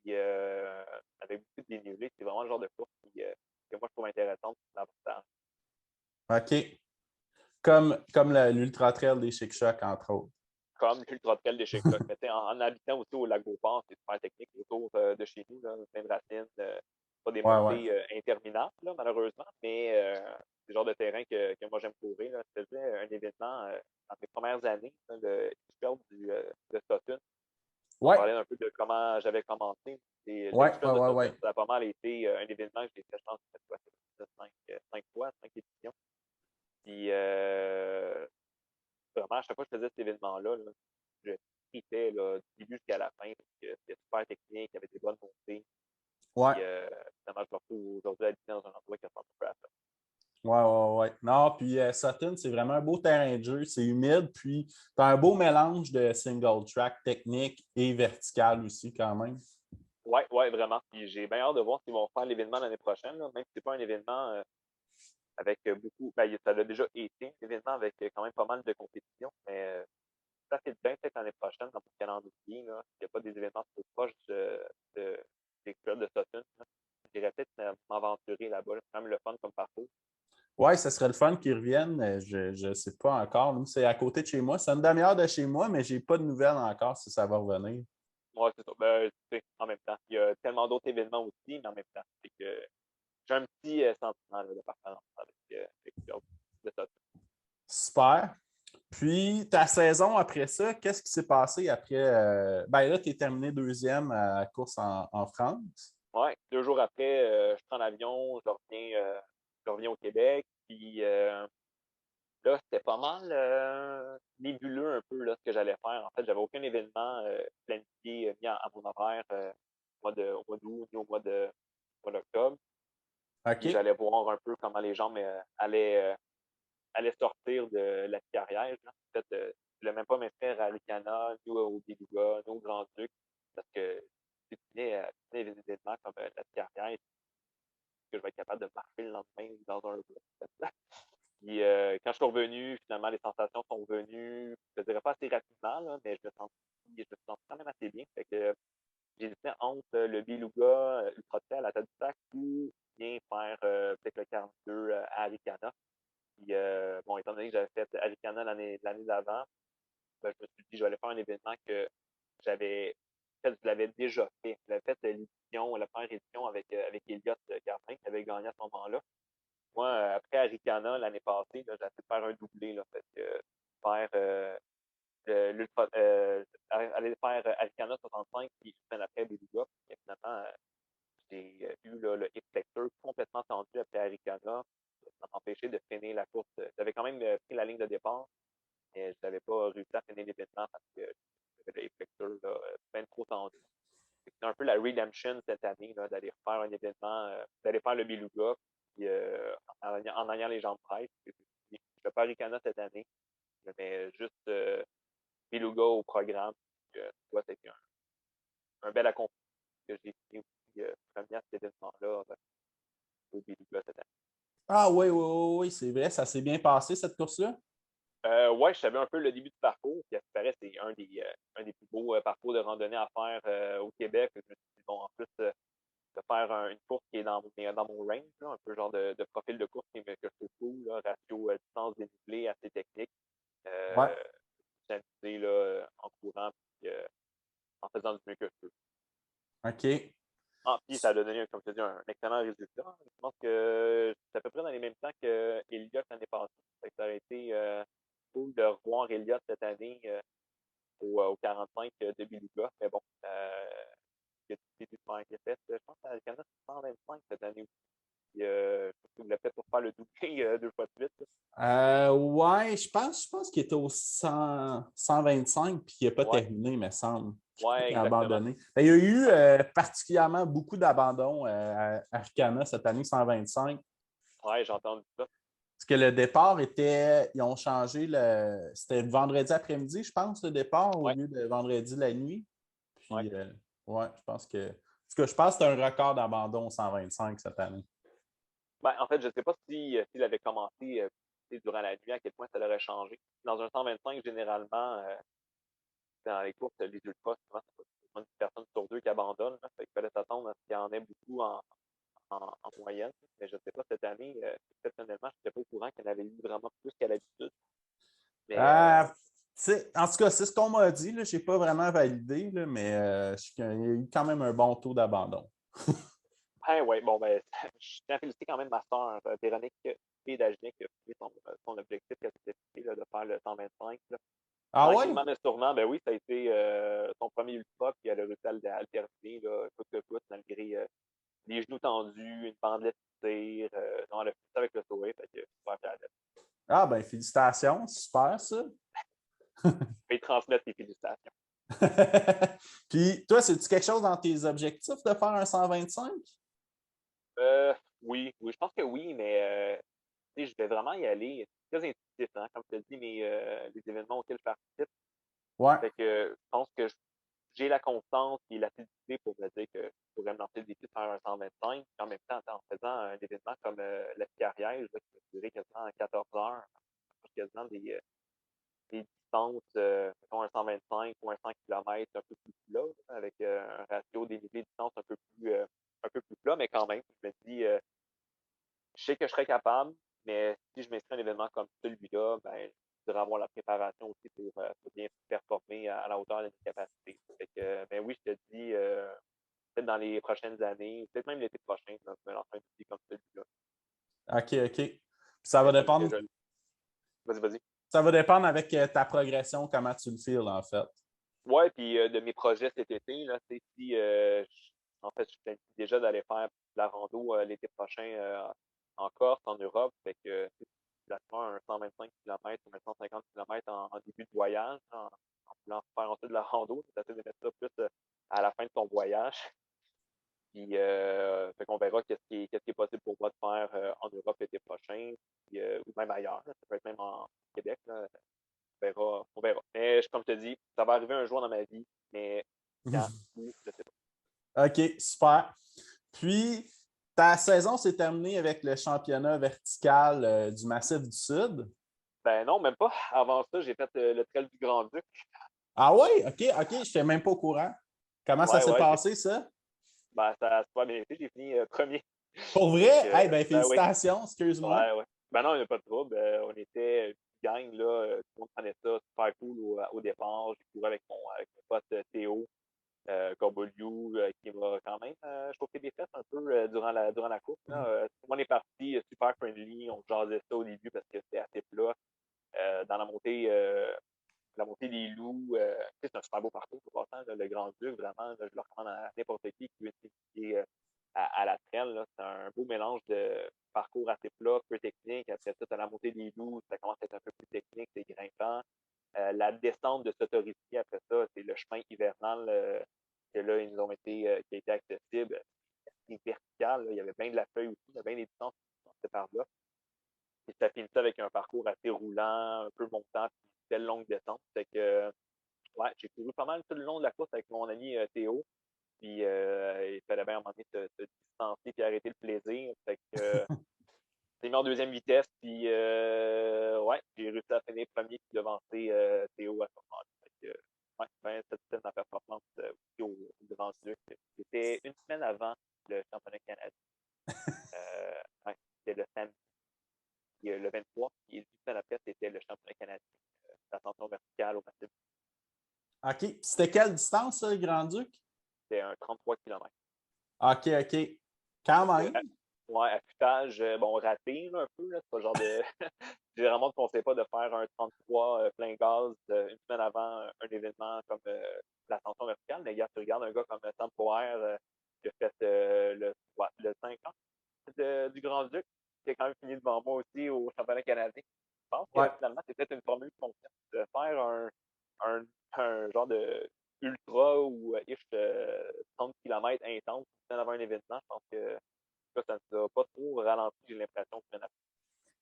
puis avec beaucoup de dénivelé, c'est vraiment le genre de course que moi je trouve intéressante pour l'avantage. OK. Comme l'Ultra Trail des Chic Chocs, entre autres. Comme l'Ultra Trail des Chic-Chocs. Mais en habitant aussi au lac Beauport, c'est super technique autour de chez nous, là, plein de racines, pas des Ouais, ouais. montées interminables, là, malheureusement, mais c'est le genre de terrain que moi j'aime courir. Là. Je faisais un événement dans mes premières années, là, le X-Trail de Sutton. On Ouais, parlait un peu de comment j'avais commencé. Et le ouais, ouais, X-Trail de ouais, Sutton, ouais. ça a pas mal été un événement que j'ai fait, je pense, 5 fois, 5 éditions. Puis vraiment, à chaque fois que je faisais cet événement-là, là, je tripais là, du début jusqu'à la fin parce que c'était super technique, il y avait des bonnes montées. Ouais, Puis finalement, je me retrouve aujourd'hui habité dans un endroit qui ressemble un peu à ça. ouais, ouais, ouais. Non, puis Sutton, c'est vraiment un beau terrain de jeu. C'est humide, puis tu as un beau mélange de single track technique et vertical aussi, quand même. Ouais, ouais, vraiment. Puis j'ai bien hâte de voir s'ils vont faire l'événement l'année prochaine, là, même si c'est pas un événement avec beaucoup. Ben, ça a déjà été un événement avec quand même pas mal de compétitions, mais ça fait bien peut-être l'année prochaine dans mon calendrier, là, s'il n'y a pas des événements trop proches de, des clubs de Sutton. Là. J'irais peut-être m'aventurer là-bas. C'est quand même le fun comme parcours. Ouais, ça serait le fun qu'ils reviennent. Je ne sais pas encore. Nous, c'est à côté de chez moi. C'est une demi-heure de chez moi, mais je n'ai pas de nouvelles encore si ça va revenir. Ouais, c'est ça. Ben, sais, en même temps. Il y a tellement d'autres événements aussi, mais en même temps. C'est que j'ai un petit sentiment là, de partenariat avec de ça. Super. Puis, ta saison après ça, qu'est-ce qui s'est passé après? Ben là, tu es terminé deuxième à la course en France. Ouais, 2 jours après, je prends l'avion, je reviens au Québec, puis là, c'était pas mal nébuleux un peu là, ce que j'allais faire. En fait, j'avais aucun événement planifié, mis à mon horaire au mois d'août, ni au mois d'octobre. Puis OK. j'allais voir un peu comment les gens allaient sortir de la carrière. Là. En fait, je ne voulais même pas m'inscrire à Ricana, ni au Beluga, ni au Grand-Duc, parce que si tu tenais des événements comme la carrière, que je vais être capable de marcher le lendemain dans un bloc. Puis quand je suis revenu, finalement, les sensations sont venues, je ne dirais pas assez rapidement, là, mais je me sens quand même assez bien. Fait que j'hésitais entre le Beluga, Ultra Trail à la Tadoussac ou bien faire peut-être le 42 à Aricana. Puis, bon, étant donné que j'avais fait Aricana l'année d'avant, ben, je me suis dit, je vais aller faire un événement que je l'avais déjà fait. Je l'avais fait la première édition avec Elliott Gardin, qui avait gagné à ce moment-là. Moi, après Aricana, l'année passée, là, j'ai essayé de faire un doublé, là, fait que faire aller faire Aricana 65 puis une semaine après Beluga. Et finalement, j'ai eu là, le hip flexor complètement tendu après Aricana. Ça m'a empêché de finir la course. J'avais quand même pris la ligne de départ, mais je n'avais pas réussi à finir l'événement parce que j'avais le hip flexor bien trop tendu. C'est un peu la redemption cette année, là, d'aller faire un événement, d'aller faire le Beluga, puis en ayant les jambes prêtes. Je ne fais pas Aricana cette année, je mets juste Beluga au programme. C'était un bel accomplissement que j'ai fait aussi premier à cet événement-là au Beluga cette année. Ah oui, oui, oui, oui, c'est vrai, ça s'est bien passé, cette course-là? Ouais, je savais un peu le début du parcours, puis à ce qui paraît, c'est un des plus beaux parcours de randonnée à faire au Québec. Je me suis dit, bon, en plus, de faire une course qui est dans mon range, là, un peu genre de profil de course que je trouve cool, là, ratio distance dénivelé assez technique. Ouais. S'amuser là, en courant puis en faisant du mieux que je peux. OK. Ah, puis ça a donné, comme je te dis, un excellent résultat. Je pense que c'est à peu près dans les mêmes temps que Elliott l'année passée. Ça aurait été cool de revoir Elliott cette année au 45 de Beluga. Mais bon, il y a tout qui a fait. Je pense que Canada, c'est 125 cette année aussi. Puis, je pense qu'il voulait peut-être pour faire le doublé 2 fois de suite. Ouais, je pense qu'il était au 125 puis il n'a pas Ouais, terminé, me semble. Je crois ouais, qu'il a exactement. abandonné. Ben, il y a eu Ouais, particulièrement beaucoup d'abandons à Arcana cette année, 125. ouais, j'ai entendu ça. Parce que le départ était. Ils ont changé le. C'était vendredi après-midi, je pense, le départ, au Ouais, lieu de vendredi la nuit. ouais. Puis, ouais, je pense que. En tout cas, je pense que c'est un record d'abandon au 125 cette année. Ben, en fait, je ne sais pas s'il avait commencé durant la nuit, à quel point ça l'aurait changé. Dans un 125, généralement, dans les courses, les ultras, souvent, c'est pas une personne sur deux qui abandonne. Là. Fait qu'il fallait s'attendre à ce qu'il y en ait beaucoup en moyenne. Mais je ne sais pas, cette année, exceptionnellement, je n'étais pas au courant qu'il y en avait eu vraiment plus qu'à l'habitude. Mais Euh, en tout cas, c'est ce qu'on m'a dit. Je n'ai pas vraiment validé, là, mais il y a eu quand même un bon taux d'abandon. ben, ouais, bon, ben, je tiens à féliciter quand même ma soeur, Véronique Pédagier, qui a fait son objectif qu'elle s'était fixé, là, de faire le 125. Là. Ah ouais? Tranquillement, mais sûrement, ben oui, ça a été son premier ultra, puis elle a réussi à le terminer, là, coûte que coûte, malgré les genoux tendus, une bandelette de tir. Non, elle a fait ça avec le sourire, fait que super fier d'elle. Ah ben félicitations, super ça. Je vais transmettre les félicitations. Puis toi, c'est-tu quelque chose dans tes objectifs de faire un 125? Oui, oui, je pense que oui, mais tu sais, je vais vraiment y aller. C'est très intuitif, hein, comme tu as dit, les événements auxquels je participe. Ouais. Fait que je pense que j'ai la constance et l'assiduité pour me dire que je pourrais me lancer le défi de faire un 125. En même temps, en faisant un événement comme la carrière, qui va durer quasiment 14 heures, quasiment des distances, mettons un 125 ou un 100 km un peu plus plat, avec un ratio des dénivelé de distance un peu plus plat, mais quand même, je me dis, je sais que je serais capable, mais si je m'inscris à un événement comme celui-là, ben, voudrais avoir la préparation aussi pour bien performer à la hauteur de mes capacités. Fait que, mais oui, je te dis, peut-être dans les prochaines années, peut-être même l'été prochain, je me lancer un défi comme celui-là. OK, OK. Puis ça va Mais c'est sûr que dépendre. Vas-y, vas-y. Ça va dépendre avec ta progression, comment tu le files, en fait. Ouais, puis de mes projets cet été, là, c'est si en fait, je planifie déjà d'aller faire de la rando l'été prochain en Corse, en Europe. Fait que c'est un 125 km ou un 150 km en début de voyage, en voulant faire ensuite de la rando. Tu essaies de mettre ça plus à la fin de ton voyage. Puis fait qu'on verra qu'est-ce qui est possible pour moi de faire en Europe l'été prochain, puis, ou même ailleurs. Là. Ça peut être même en Québec. Là. On verra, on verra. Mais comme je te dis, ça va arriver un jour dans ma vie, mais quand, où, je sais pas. OK, super. Puis, ta saison s'est terminée avec le championnat vertical du Massif du Sud. Ben non, même pas. Avant ça, j'ai fait le trail du Grand-Duc. Ah oui? OK, OK, je n'étais même pas au courant. Comment ça Ouais, s'est ouais, passé, ça? ça a super bien été. J'ai fini premier. Pour Fait vrai? Eh que, bien, ben oui, félicitations, excuse-moi. ouais, ouais. Ben non, il n'y a pas de trouble. On était une gang, là. Tout le monde prenait ça super cool au départ. J'ai couru avec mon pote Théo. Corboliou, qui m'a quand même chauffé des fesses un peu durant la course. Là. Tout le monde est parti super friendly. On jasait ça au début parce que c'était assez plat. Dans la montée des loups, c'est un super beau parcours pour passant, le Grand-Duc, vraiment, là, je le recommande à n'importe qui veut s'initier à la trail. Là. C'est un beau mélange de parcours assez plat, peu technique. Après ça, tu as la montée des loups, ça commence à être un peu plus technique, c'est grimpant. La descente de Sotorici, après ça, c'est le chemin hivernal que là, ils nous ont été, qui a été accessible. C'est vertical, là. Il y avait bien de la feuille aussi, il y avait bien des distances qui passaient par là. Et ça finissait avec un parcours assez roulant, un peu montant, puis une belle longue descente. Fait que, ouais, j'ai couru pas mal tout le long de la course avec mon ami Théo. Puis il fallait bien à un moment donné se distancer puis arrêter le plaisir. Fait que j'ai mis en deuxième vitesse, puis ouais, j'ai réussi à finir premier puis devancer Théo à ce moment-là. Fait que, ouais, ben satisfait de ma performance aussi au devant Duc. C'était une semaine avant le championnat canadien. Ouais, c'était le samedi, le 23, et une semaine après, c'était le championnat canadien d'ascension verticale au Massif. OK. Puis c'était quelle distance, ça, le Grand-Duc? C'était un 33 km. OK, OK. Quand même. Ouais, affûtage, bon, raté là, un peu. Là, c'est pas le genre de. Généralement, on ne conseille pas de faire un 33 plein gaz une semaine avant un événement comme l'ascension verticale. Mais regarde, tu regardes un gars comme Sam Poher qui a fait le 50 du Grand-Duc, qui a quand même fini devant moi aussi au championnat canadien. Je pense que Ouais. finalement, c'est peut-être une formule qui fonctionne. De faire un, un genre de ultra ou ish 30 km intense une semaine avant un événement. Je pense que ça ne nous a pas trop ralenti, j'ai l'impression, semaine après.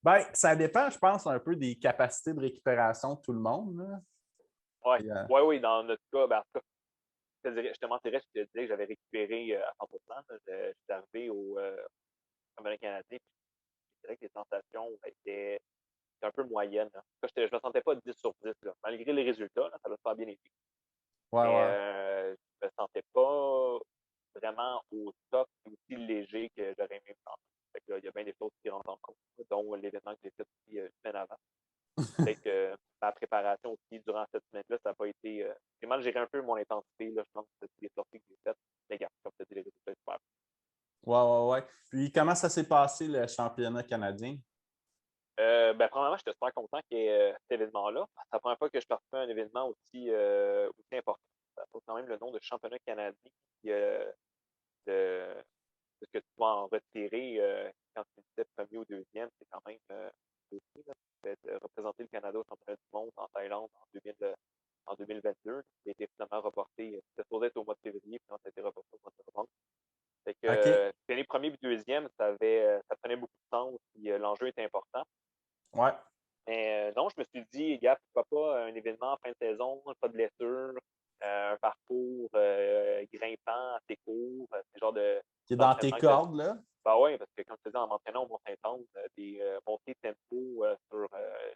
Ben, ça dépend, je pense, un peu des capacités de récupération de tout le monde. Là. Ouais, Et, ouais, oui, dans notre cas, ben, en tout cas, je te mentirais, je te dirais que j'avais récupéré à 100%. Là. J'étais arrivé au championnat canadien, puis je dirais que les sensations étaient un peu moyennes. Là. Je me sentais pas 10 sur 10. Là. Malgré les résultats, là, ça va super bien été. ouais, Mais ouais. je me sentais pas vraiment au top et aussi léger que j'aurais aimé me sentir. Fait que, il y a bien des choses qui rentrent en compte, dont l'événement que j'ai fait aussi une semaine avant. Fait que ma préparation aussi durant cette semaine-là, ça n'a pas été. J'ai mal géré un peu mon intensité, là, je pense, que c'est les sorties que j'ai faites. Mais regarde, comme tu as dit, les résultats sont super. Ouais, ouais, ouais. Puis comment ça s'est passé, le championnat canadien? Ben, premièrement, j'étais super content qu'il y ait cet événement-là. C'est la première fois que je participais à un événement aussi important. Ça porte quand même le nom de championnat canadien. Puis, de, de ce que tu vas en retirer quand tu étais premier ou deuxième, c'est quand même aussi, là. Tu vas représenter le Canada au championnat du monde en Thaïlande en 2022. Qui a été finalement reporté. C'était supposé être au mois de février, puis ça a été reporté au mois de novembre. Fait que OK. les premiers et deuxième, ça prenait beaucoup de sens, puis l'enjeu était important. Ouais. Mais non, je me suis dit, gars, pourquoi pas un événement en fin de saison, pas de blessure, un parcours grimpant, assez court, c'est le Qui est dans tes d'entraînement que j'avais. cordes, là. Bah ouais, parce que comme je te disais, en m'entraînant au Mont-Saint-Anne, des montées de tempo sur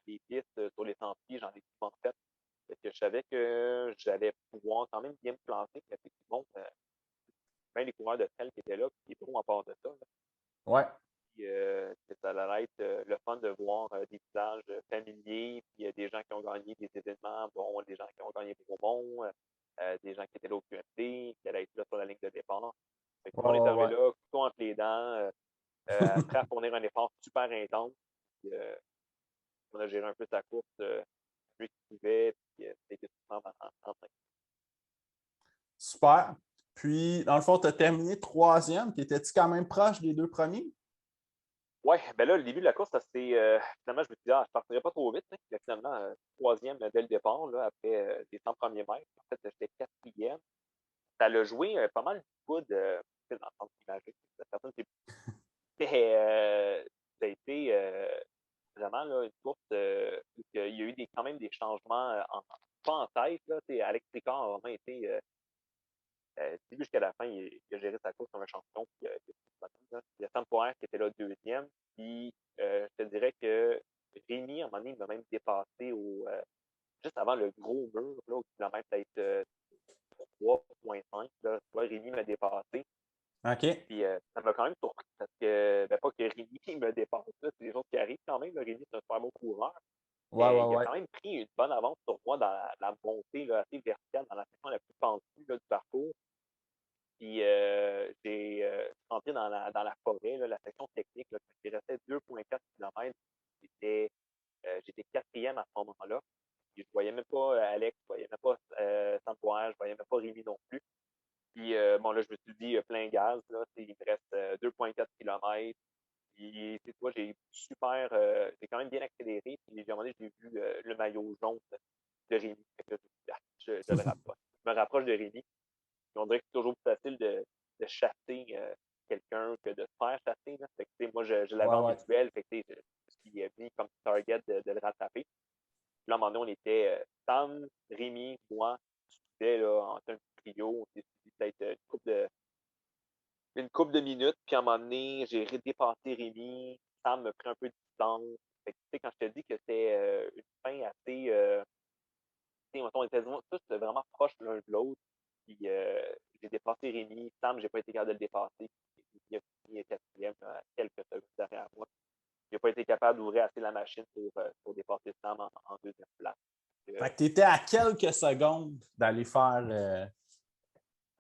les pistes, sur les sentiers, j'en ai souvent fait. Fait que je savais que j'allais pouvoir quand même bien me planter, mais c'est bon, même les coureurs de trail qui étaient là, qui étaient bons à part de ça. Là. Ouais. Puis, que ça allait être le fun de voir des visages familiers, puis des gens qui ont gagné des événements, bon, des gens qui ont gagné des bonbons, des gens qui étaient là au QMT, qui allaient être là sur la ligne de départ. Fait que, on est arrivé Ouais. là, couteau entre les dents, prêt à fournir un effort super intense. Puis, on a géré un peu sa course mieux qu'il pouvait, puis c'était tout le temps en train. Super. Puis, dans le fond, tu as terminé troisième. Étais-tu quand même proche des deux premiers? Ouais, ben là, le début de la course, ça s'est. Finalement, je me suis dit, je partirais pas trop vite. Hein. Puis, finalement, troisième dès le départ, là, après les 100 premiers mètres. En fait, j'étais quatrième. Ça l'a joué pas mal du coude dans le sens imagé. La personne ça a été vraiment là, une course où il y a eu quand même des changements pas en tête. Là, Alex Ricard a vraiment été début jusqu'à la fin, il a géré sa course comme un champion. Puis, il y a Sam Poirier qui était là deuxième. Puis je te dirais que Rémi, à un moment donné, il m'a même dépassé juste avant le gros mur, là, au kilomètre peut-être 3,5. Là, tu vois, Rémi m'a dépassé. OK. Puis ça m'a quand même surpris parce que, ben, pas que Rémi me dépasse, là, c'est des choses qui arrivent quand même. Là. Rémi, c'est un super bon coureur. Mais il a Ouais. quand même pris une bonne avance sur moi dans la montée là, assez verticale, dans la section la plus pentue là, du parcours. Puis j'ai rentré dans la forêt, là, la section technique, là, qui restait 2,4 km. J'étais quatrième à ce moment-là. Puis, je voyais même pas Alex, je voyais même pas Sam Poirier, je voyais même pas Rémi non plus. Puis bon, là, je me suis dit plein gaz, là, il me reste 2,4 km. Puis c'est quoi, j'ai quand même bien accéléré. Puis j'ai demandé, j'ai vu le maillot jaune de Rémi. Fait que là, je le rapproche. Je me rapproche de Rémi. On dirait que c'est toujours plus facile de chasser quelqu'un que de se faire chasser. Là. Fait que, moi, je l'avais en Ouais. visuel, fait que, je suis mis comme target de le rattraper. Puis là, à un moment donné, on était Sam, Rémi, moi, c'était là, en un trio, on s'est dit peut-être une couple de minutes, puis à un moment donné, j'ai dépassé Rémi, Sam me pris un peu de distance. Fait que, quand je te dis que c'était une fin assez on était tous vraiment proches l'un de l'autre. Puis j'ai dépassé Rémi. Sam, j'ai pas été capable de le dépasser. Il a fini quatrième à quelques secondes derrière moi. J'ai pas été capable d'ouvrir assez la machine pour dépasser Sam en deuxième place. Fait que tu étais à quelques secondes d'aller faire.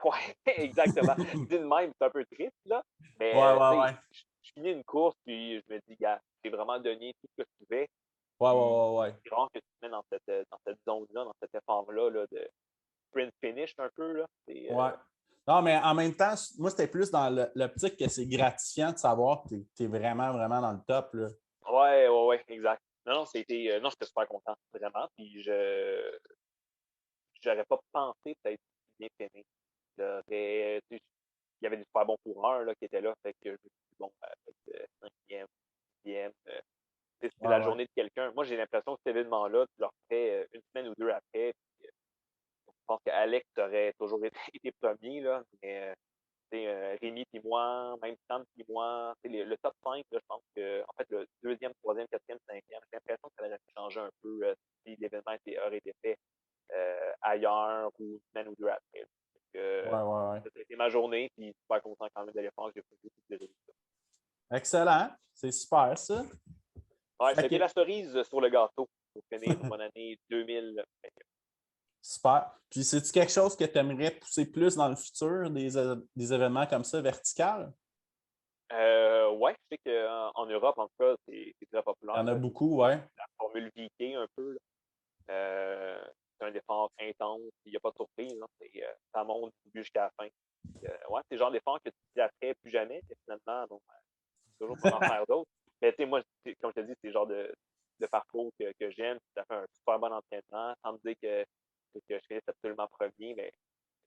Ouais, exactement. Dit de même, c'est un peu triste, là. Ouais, Mais ouais, tu sais, ouais. je finis une course, puis je me dis, gars, j'ai vraiment donné tout ce que je pouvais. Puis Ouais. c'est rare que tu te mets dans cette zone-là, dans cet effort-là là, de sprint finish un peu. Là. Ouais. Non, mais en même temps, moi, c'était plus dans l'optique que c'est gratifiant de savoir que tu es vraiment, vraiment dans le top. Là. Ouais, exact. Non, non, j'étais super content, vraiment. Puis j'aurais pas pensé peut-être bien fini. Il y avait des super bons coureurs là, qui étaient là. Fait que je me suis dit, bon, cinquième, sixième, c'est la Ouais. journée de quelqu'un. Moi, j'ai l'impression que cet événement-là, tu le refais une semaine ou deux après. Puis, je pense qu'Alex aurait toujours été premier, là, mais Rémi puis moi, même Sam puis moi, le top 5, là, je pense que, en fait, le deuxième, troisième, quatrième, cinquième, j'ai l'impression que ça aurait changé un peu si l'événement aurait été fait ailleurs ou une semaine ou deux après. Donc, Ouais. c'était ma journée, puis super content quand même d'aller faire, j'ai fait beaucoup de résultats. Excellent. C'est super, ça. Ouais, ça a Fait été que, la cerise sur le gâteau pour finir mon année 2000. super. Puis, c'est-tu quelque chose que tu aimerais pousser plus dans le futur, des événements comme ça, vertical? Ouais, je sais qu'en Europe, en tout cas, c'est très Il y populaire. en a Là, beaucoup, ouais. la formule VK un peu. Là. C'est un effort intense, il n'y a pas de surprise. Hein, ça monte du début jusqu'à la fin. Ouais, c'est le genre d'effort que tu ne ferais plus jamais, mais finalement, bon, toujours pour en faire d'autres. Mais tu sais, moi, comme je te dis, c'est le genre de parcours que j'aime. Ça fait un super bon entraînement. Sans me dire que je finisse absolument premier, mais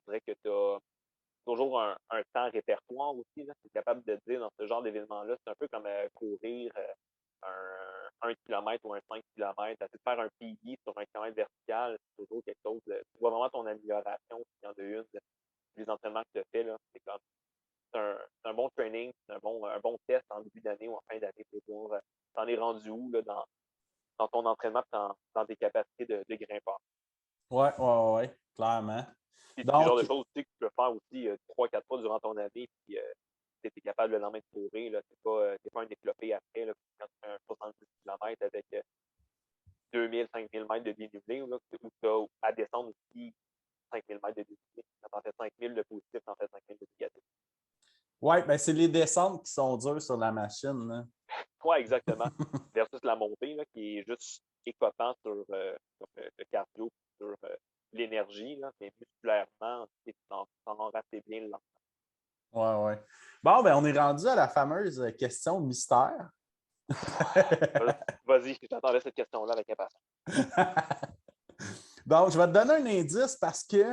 c'est vrai que tu as toujours un temps répertoire aussi. Tu es capable de dire dans ce genre d'événement-là, c'est un peu comme courir un kilomètre ou un 5 kilomètres. De faire un PI sur un kilomètre vertical, c'est toujours quelque chose. Tu vois vraiment ton amélioration s'il y en a une. Les entraînements que tu as fait, là, c'est un bon training, c'est un bon test en début d'année ou en fin d'année pour voir t'en es rendu où là, dans ton entraînement dans tes capacités de grimpeur. Clairement. Puis c'est le genre Donc, de choses aussi que tu peux faire aussi 3-4 fois durant ton année, puis tu es capable le lendemain de courir. Tu n'es pas un éclopé après. Là, quand tu fais un 70 km avec 2000, 5000 mètres de dénivelé, ou tu as à descendre aussi 5000 mètres de dénivelé. Quand tu en fais 5000 de positif, tu en fais 5000 de négatif. Ouais, ben c'est les descentes qui sont dures sur la machine. Là. Oui, exactement. Versus la montée, là, qui est juste écopant sur le cardio, sur l'énergie, là, mais musculairement, tu t'en rates bien le lendemain. Ouais, ouais. Bon, ben on est rendu à la fameuse question mystère. Vas-y, j'attendais cette question-là avec impatience. Donc, je vais te donner un indice parce que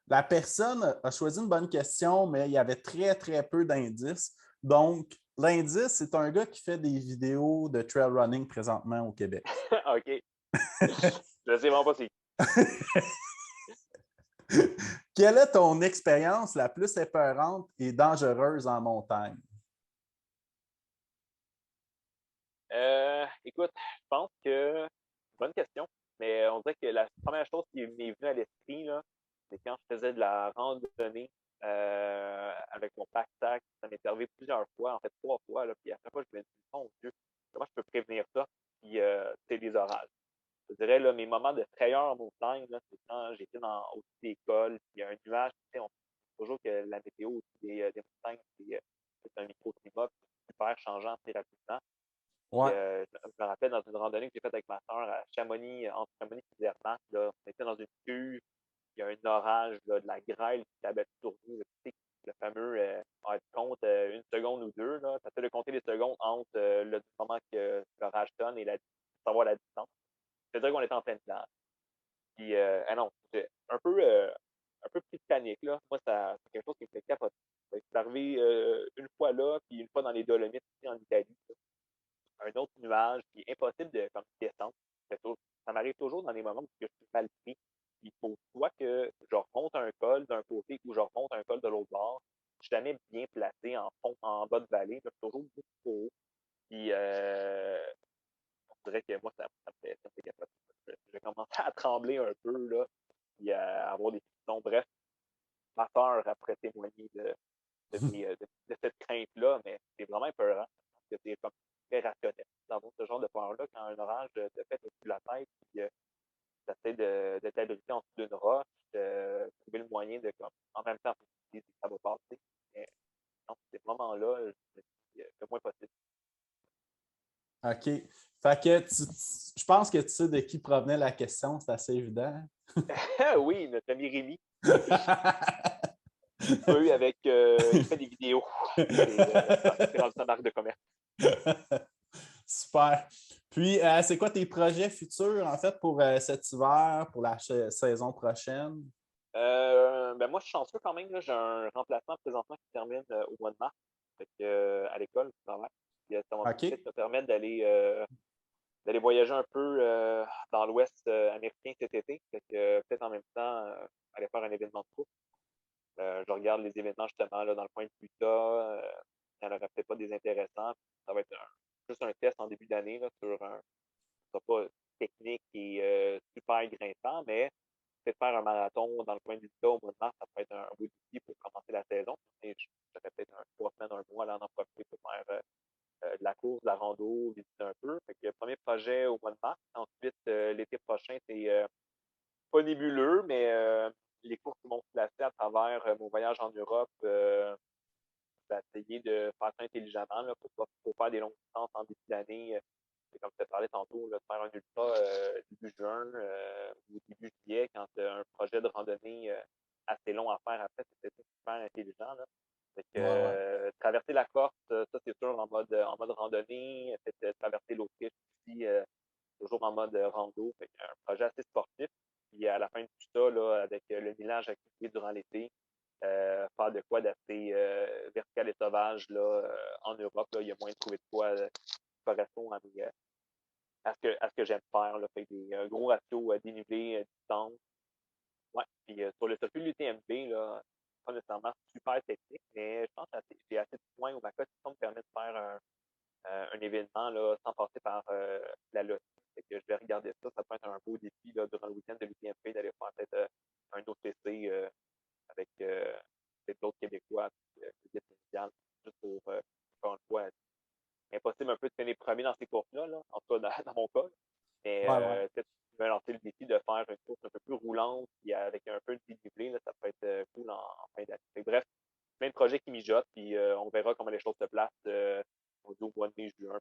la personne a choisi une bonne question, mais il y avait très, très peu d'indices. Donc, l'indice, c'est un gars qui fait des vidéos de trail running présentement au Québec. OK. Je sais vraiment pas c'est. Quelle est ton expérience la plus épeurante et dangereuse en montagne? Écoute, je pense que bonne question, mais on dirait que la première chose qui m'est venue à l'esprit, là, c'est quand je faisais de la randonnée avec mon pack-sac. Ça m'est arrivé plusieurs fois, en fait 3 fois, là, puis à chaque fois, je me dis, mon Dieu, comment je peux prévenir ça? Puis c'est les orages. Je dirais, là, mes moments de frayeur en montagne, là, c'est quand j'étais au-dessus des cols, puis il y a un nuage, tu sais, on sait toujours que la météo des montagnes, c'est un microclimat super changeant très rapidement. Puis, Ouais. je me rappelle dans une randonnée que j'ai faite avec ma soeur à Chamonix, entre Chamonix et Zermatt, là, on était dans une cuve, il y a un orage, là, de la grêle qui s'abat sur nous. Là, tu sais, le fameux compte 1 seconde ou 2, là, ça fait de compter les secondes entre le moment que l'orage sonne et savoir la distance. Je veux dire qu'on était en pleine dedans. Puis, ah non, c'est un peu petit panique, là. Moi, c'est quelque chose qui me fait capoter. C'est arrivé une fois là, puis une fois dans les Dolomites, ici en Italie. Un autre nuage qui est impossible de comme, descendre. Ça m'arrive toujours dans les moments où je suis mal pris. Il faut soit que je remonte un col d'un côté ou je remonte un col de l'autre bord. Je suis jamais bien placé en fond, en bas de vallée. Je suis toujours beaucoup trop haut. Puis, on dirait que moi, ça me fait capoter. Je commence à trembler un peu, là, puis à avoir des frissons. Bref, ma peur après témoigner de cette crainte-là, mais c'est vraiment épeurant. Parce que c'est comme très rationnel. Dans ce genre de peur-là, quand un orage te fait au-dessus de la tête, puis tu essaies de t'abriter en dessous d'une roche, de trouver le moyen de, comme, en même temps, ça va passer. Mais non, ces moments-là, je me dis, le moins possible. OK. Fait que je pense que tu sais de qui provenait la question, c'est assez évident. Oui, notre ami Rémi, avec, il fait des vidéos. C'est rendu sa marque de commerce. Super. Puis, c'est quoi tes projets futurs, en fait, pour cet hiver, pour la saison prochaine? Ben moi, je suis chanceux quand même. J'ai un remplacement présentement qui termine au mois de mars. Fait que, à l'école, je travaille. Puis, ça va OK. peut-être me permettre d'aller voyager un peu dans l'Ouest américain cet été. Fait que, peut-être en même temps, aller faire un événement de course. Je regarde les événements justement là, dans le coin de Utah. Il n'y en aurait peut-être pas des intéressants. Ça va être juste un test en début d'année là, sur un. Ça sera pas technique et super grimpant, mais peut-être faire un marathon dans le coin du Utah au mois de mars, ça peut être un beau défi pour commencer la saison. Et j'aurais peut-être 3 semaines, un mois là, en profiter pour faire de la course, de la rando, visiter un peu. Fait que le premier projet au mois de mars. Ensuite, l'été prochain, c'est pas nébuleux, mais les courses vont se placer à travers mon voyage en Europe. Je vais essayer de faire ça intelligemment là, pour faire des longues distances en début d'année. C'est comme je te parlais tantôt, là, de faire un ultra début juin ou début juillet quand tu as un projet de randonnée assez long à faire après, c'est peut-être super intelligent. Là. Fait que, Ouais, ouais. traverser la Corse, ça c'est sûr en mode randonnée. Peut-être traverser l'Autriche aussi, toujours en mode rando. Fait un projet assez sportif. Puis à la fin de tout ça, là, avec le millage activé durant l'été, faire de quoi d'assez vertical et sauvage là, en Europe. Là, il y a moyen de trouver de quoi qui correspond à ce que j'aime faire. Là. Fait des gros ratios dénivelé, distance. Ouais. Puis sur le circuit de l'UTMB, là, pas nécessairement super technique, mais je pense que j'ai assez de points où ma cote me permet de faire un événement là, sans passer par la loterie. Fait que je vais regarder ça. Ça peut être un beau défi là, durant le week-end de l'UTMB d'aller faire peut-être un OTC avec peut-être d'autres Québécois, le guide mondial. dans mon cas. Mais peut-être que je vais lancer le défi de faire une course un peu plus roulante, puis avec un peu de dénivelé, ça peut être cool en fin d'année. Bref, plein de projets qui mijotent, puis on verra comment les choses se placent au mois de mai, juin.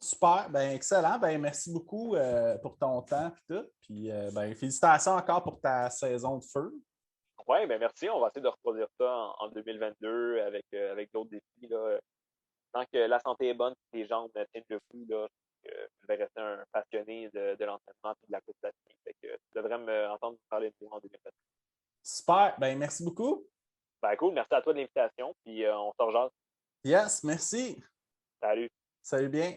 Super, ben excellent. Ben, merci beaucoup pour ton temps et tout. Puis ben, félicitations encore pour ta saison de feu. Oui, ben merci. On va essayer de reproduire ça en 2022 avec d'autres défis. Là. Tant que la santé est bonne et les jambes tiennent le coup, là, je vais rester un passionné de l'entraînement et de la course à pied. Fait que tu devrais m'entendre parler de moi en 2022. Super, ben merci beaucoup. Ben cool, merci à toi de l'invitation, puis on se rejoint. Yes, merci. Salut. Salut bien.